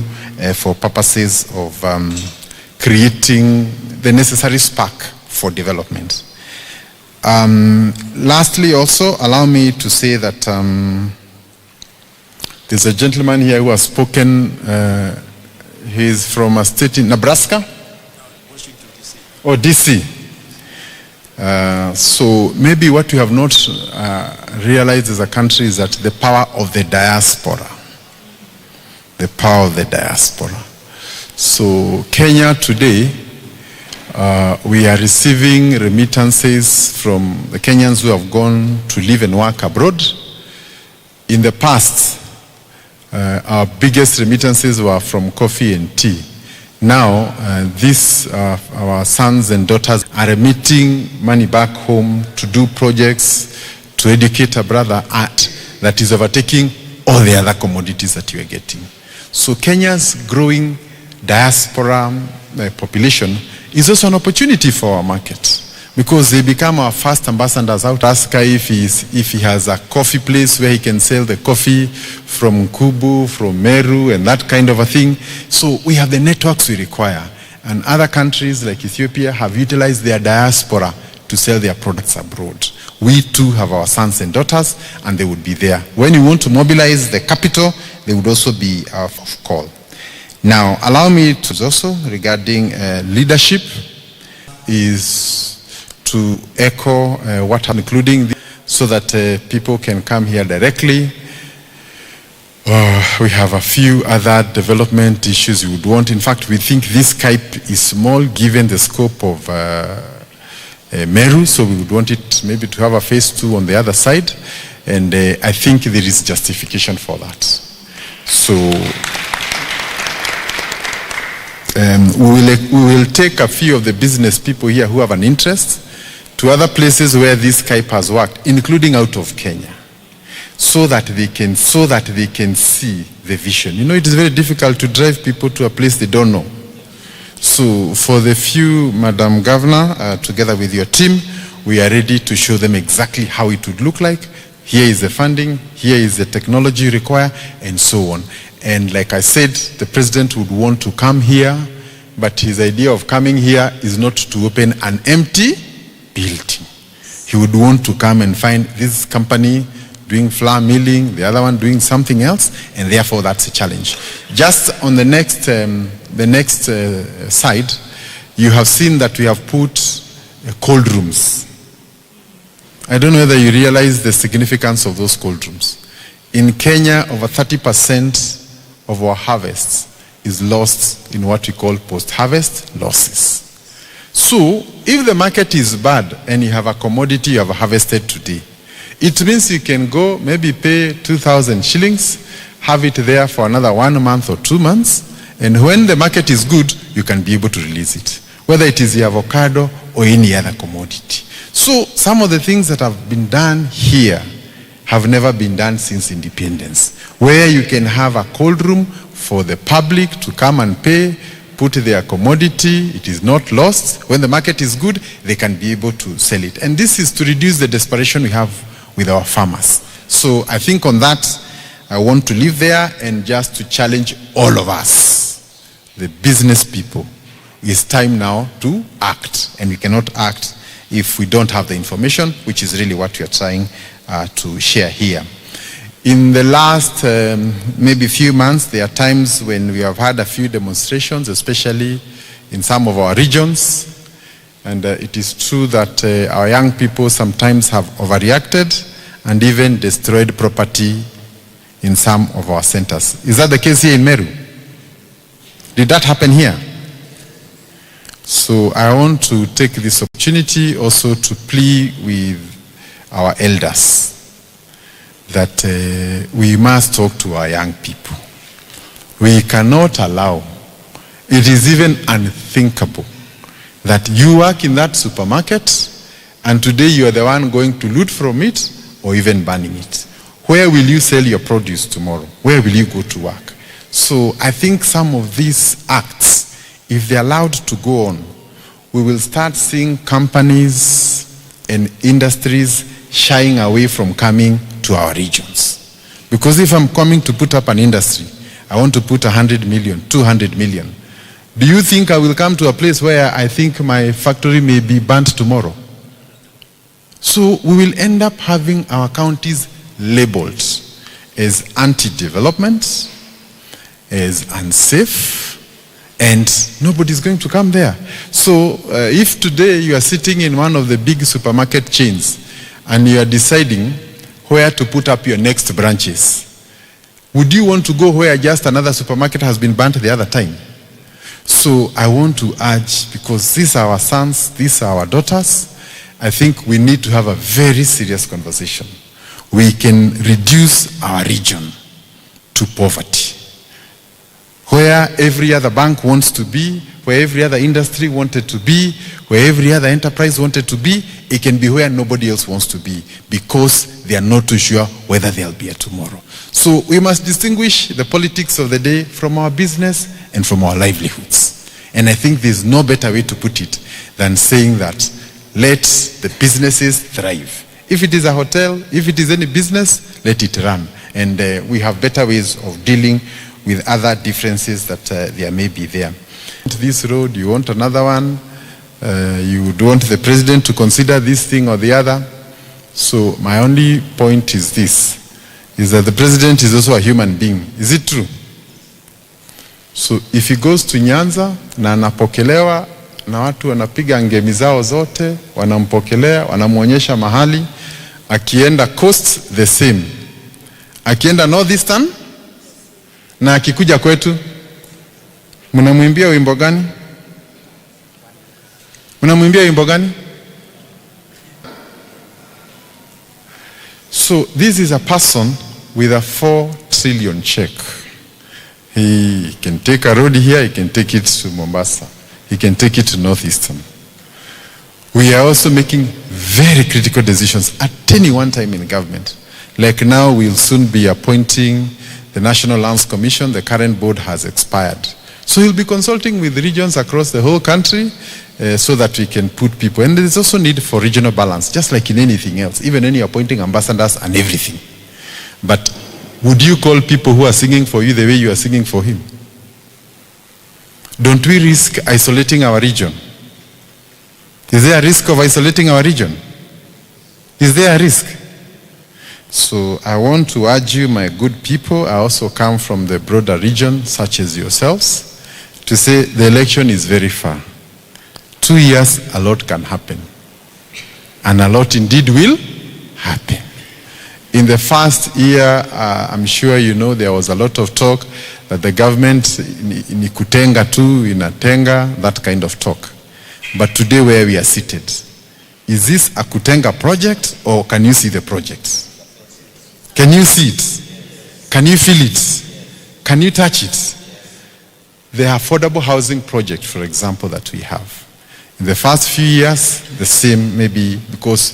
for purposes of creating the necessary spark for development. Lastly also, allow me to say that there's a gentleman here who has spoken, he's from a state in Nebraska? Or DC. So maybe what you have not realized as a country is that the power of the diaspora. The power of the diaspora. So Kenya today We are receiving remittances from the Kenyans who have gone to live and work abroad. In the past, our biggest remittances were from coffee and tea. Now, our sons and daughters are remitting money back home to do projects, to educate a brother art that is overtaking all the other commodities that you are getting. So Kenya's growing diaspora population is also an opportunity for our market, because they become our first ambassadors out. Ask if he has a coffee place where he can sell the coffee from Kubu, from Meru, and that kind of a thing. So we have the networks we require. And other countries like Ethiopia have utilized their diaspora to sell their products abroad. We too have our sons and daughters, and they would be there. When you want to mobilize the capital, they would also be of call. Now, allow me to also, regarding leadership, is to echo what I'm including, so that people can come here directly. We have a few other development issues we would want. In fact, we think this CAIP is small given the scope of Meru, so we would want it maybe to have a phase 2 on the other side, and I think there is justification for that. So we will take a few of the business people here who have an interest to other places where this CAIP has worked, including out of Kenya, so that they can see the vision. You know, it is very difficult to drive people to a place they don't know. So for the few, Madam Governor, together with your team, we are ready to show them exactly how it would look like. Here is the funding, here is the technology required, and so on. And like I said, the president would want to come here, but his idea of coming here is not to open an empty building. He would want to come and find this company doing flour milling, the other one doing something else, and therefore that's a challenge. Just on the next side, you have seen that we have put cold rooms. I don't know whether you realize the significance of those cold rooms. In Kenya, over 30% of our harvests is lost in what we call post-harvest losses. So, if the market is bad and you have a commodity you have harvested today, it means you can go maybe pay 2,000 shillings, have it there for another 1 month or 2 months, and when the market is good, you can be able to release it, whether it is the avocado or any other commodity. So, some of the things that have been done here have never been done since independence, where you can have a cold room for the public to come and pay, put their commodity, it is not lost. When the market is good, they can be able to sell it. And this is to reduce the desperation we have with our farmers. So I think on that, I want to leave there and just to challenge all of us, the business people. It's time now to act, and we cannot act if we don't have the information, which is really what we are trying to share here. In the last maybe few months, there are times when we have had a few demonstrations, especially in some of our regions, and it is true that our young people sometimes have overreacted and even destroyed property in some of our centers. Is that the case here in Meru? Did that happen here? So I want to take this opportunity also to plead with our elders that we must talk to our young people. We cannot allow, it is even unthinkable, that you work in that supermarket and today you are the one going to loot from it or even burning it. Where will you sell your produce tomorrow? Where will you go to work? So I think some of these acts, if they're allowed to go on, we will start seeing companies and industries shying away from coming to our regions. Because if I'm coming to put up an industry, I want to put 100 million, 200 million. Do you think I will come to a place where I think my factory may be burnt tomorrow? So we will end up having our counties labeled as anti-development, as unsafe, and nobody's going to come there. So if today you are sitting in one of the big supermarket chains and you are deciding where to put up your next branches, would you want to go where just another supermarket has been burnt the other time? So I want to urge, because these are our sons, these are our daughters, I think we need to have a very serious conversation. We can reduce our region to poverty, where every other bank wants to be, where every other industry wanted to be, where every other enterprise wanted to be. It can be where nobody else wants to be, because they are not too sure whether they'll be here tomorrow. So we must distinguish the politics of the day from our business and from our livelihoods. And I think there's no better way to put it than saying that let the businesses thrive. If it is a hotel, if it is any business, let it run. And we have better ways of dealing with other differences that there may be there. This road, you want another one, you would want the president to consider this thing or the other. So my only point is this, is that the president is also a human being. Is it true? So if he goes to Nyanza na anapokelewa na watu wanapiga ngemi zao zote, wanampokelea, wanamuonyesha mahali, akienda coast the same, akienda northeastern, na akikuja kwetu, mnamwimbia wimbo gani? Mnamwimbia wimbo gani? So this is a person with a 4 trillion check. He can take a road here, he can take it to Mombasa, he can take it to Northeastern. We are also making very critical decisions at any one time in government. Like now, we'll soon be appointing the National Lands Commission. The current board has expired. So he'll be consulting with regions across the whole country so that we can put people. And there's also need for regional balance, just like in anything else, even when you're appointing ambassadors and everything. But would you call people who are singing for you the way you are singing for him? Don't we risk isolating our region? Is there a risk of isolating our region? Is there a risk? So I want to urge you, my good people, I also come from the broader region, such as yourselves, to say the election is very far. 2 years, a lot can happen. And a lot indeed will happen. In the first year, I'm sure you know there was a lot of talk that the government in Kutenga too, in Atenga, that kind of talk. But today where we are seated, is this a Kutenga project or can you see the project? Can you see it? Can you feel it? Can you touch it? The affordable housing project, for example, that we have. In the first few years, the same maybe because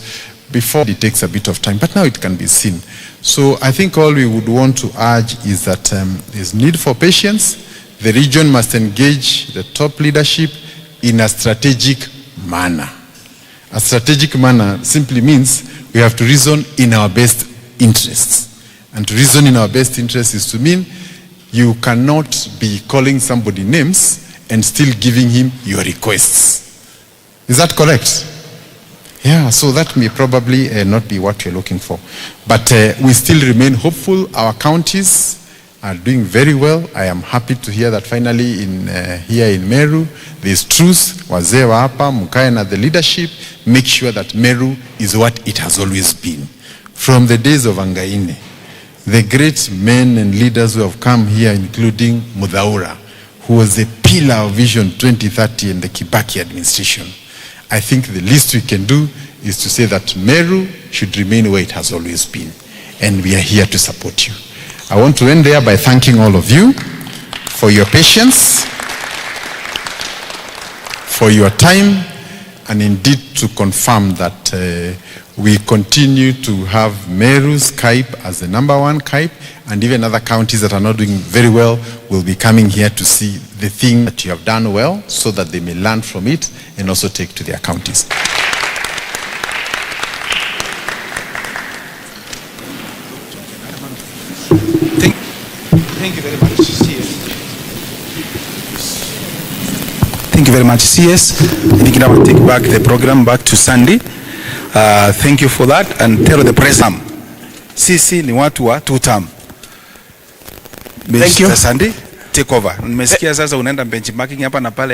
before it takes a bit of time, but now it can be seen. So I think all we would want to urge is that there's need for patience. The region must engage the top leadership in a strategic manner. A strategic manner simply means we have to reason in our best interests. And to reason in our best interests is to mean you cannot be calling somebody names and still giving him your requests. Is that correct? Yeah, so that may probably not be what you're looking for. But we still remain hopeful. Our counties are doing very well. I am happy to hear that finally here in Meru, there's truth. Wazee wa hapa, mkae na the leadership, make sure that Meru is what it has always been. From the days of Angaine, the great men and leaders who have come here, including Mudhaura, who was the pillar of Vision 2030 in the Kibaki administration. I think the least we can do is to say that Meru should remain where it has always been. And we are here to support you. I want to end there by thanking all of you for your patience, for your time, and indeed to confirm that we continue to have Meru's CAIP as the #1 CAIP, and even other counties that are not doing very well will be coming here to see the thing that you have done well so that they may learn from it and also take to their counties.
Thank you very much, CS. Thank you very much, CS. I think now we'll take back the program back to Sandy. Thank you for that, and tell the president, sisi ni watu wa 2 term.
Thank you.
Sandy, take over. Nimesikia sasa unaenda benchmarking hapa na pale.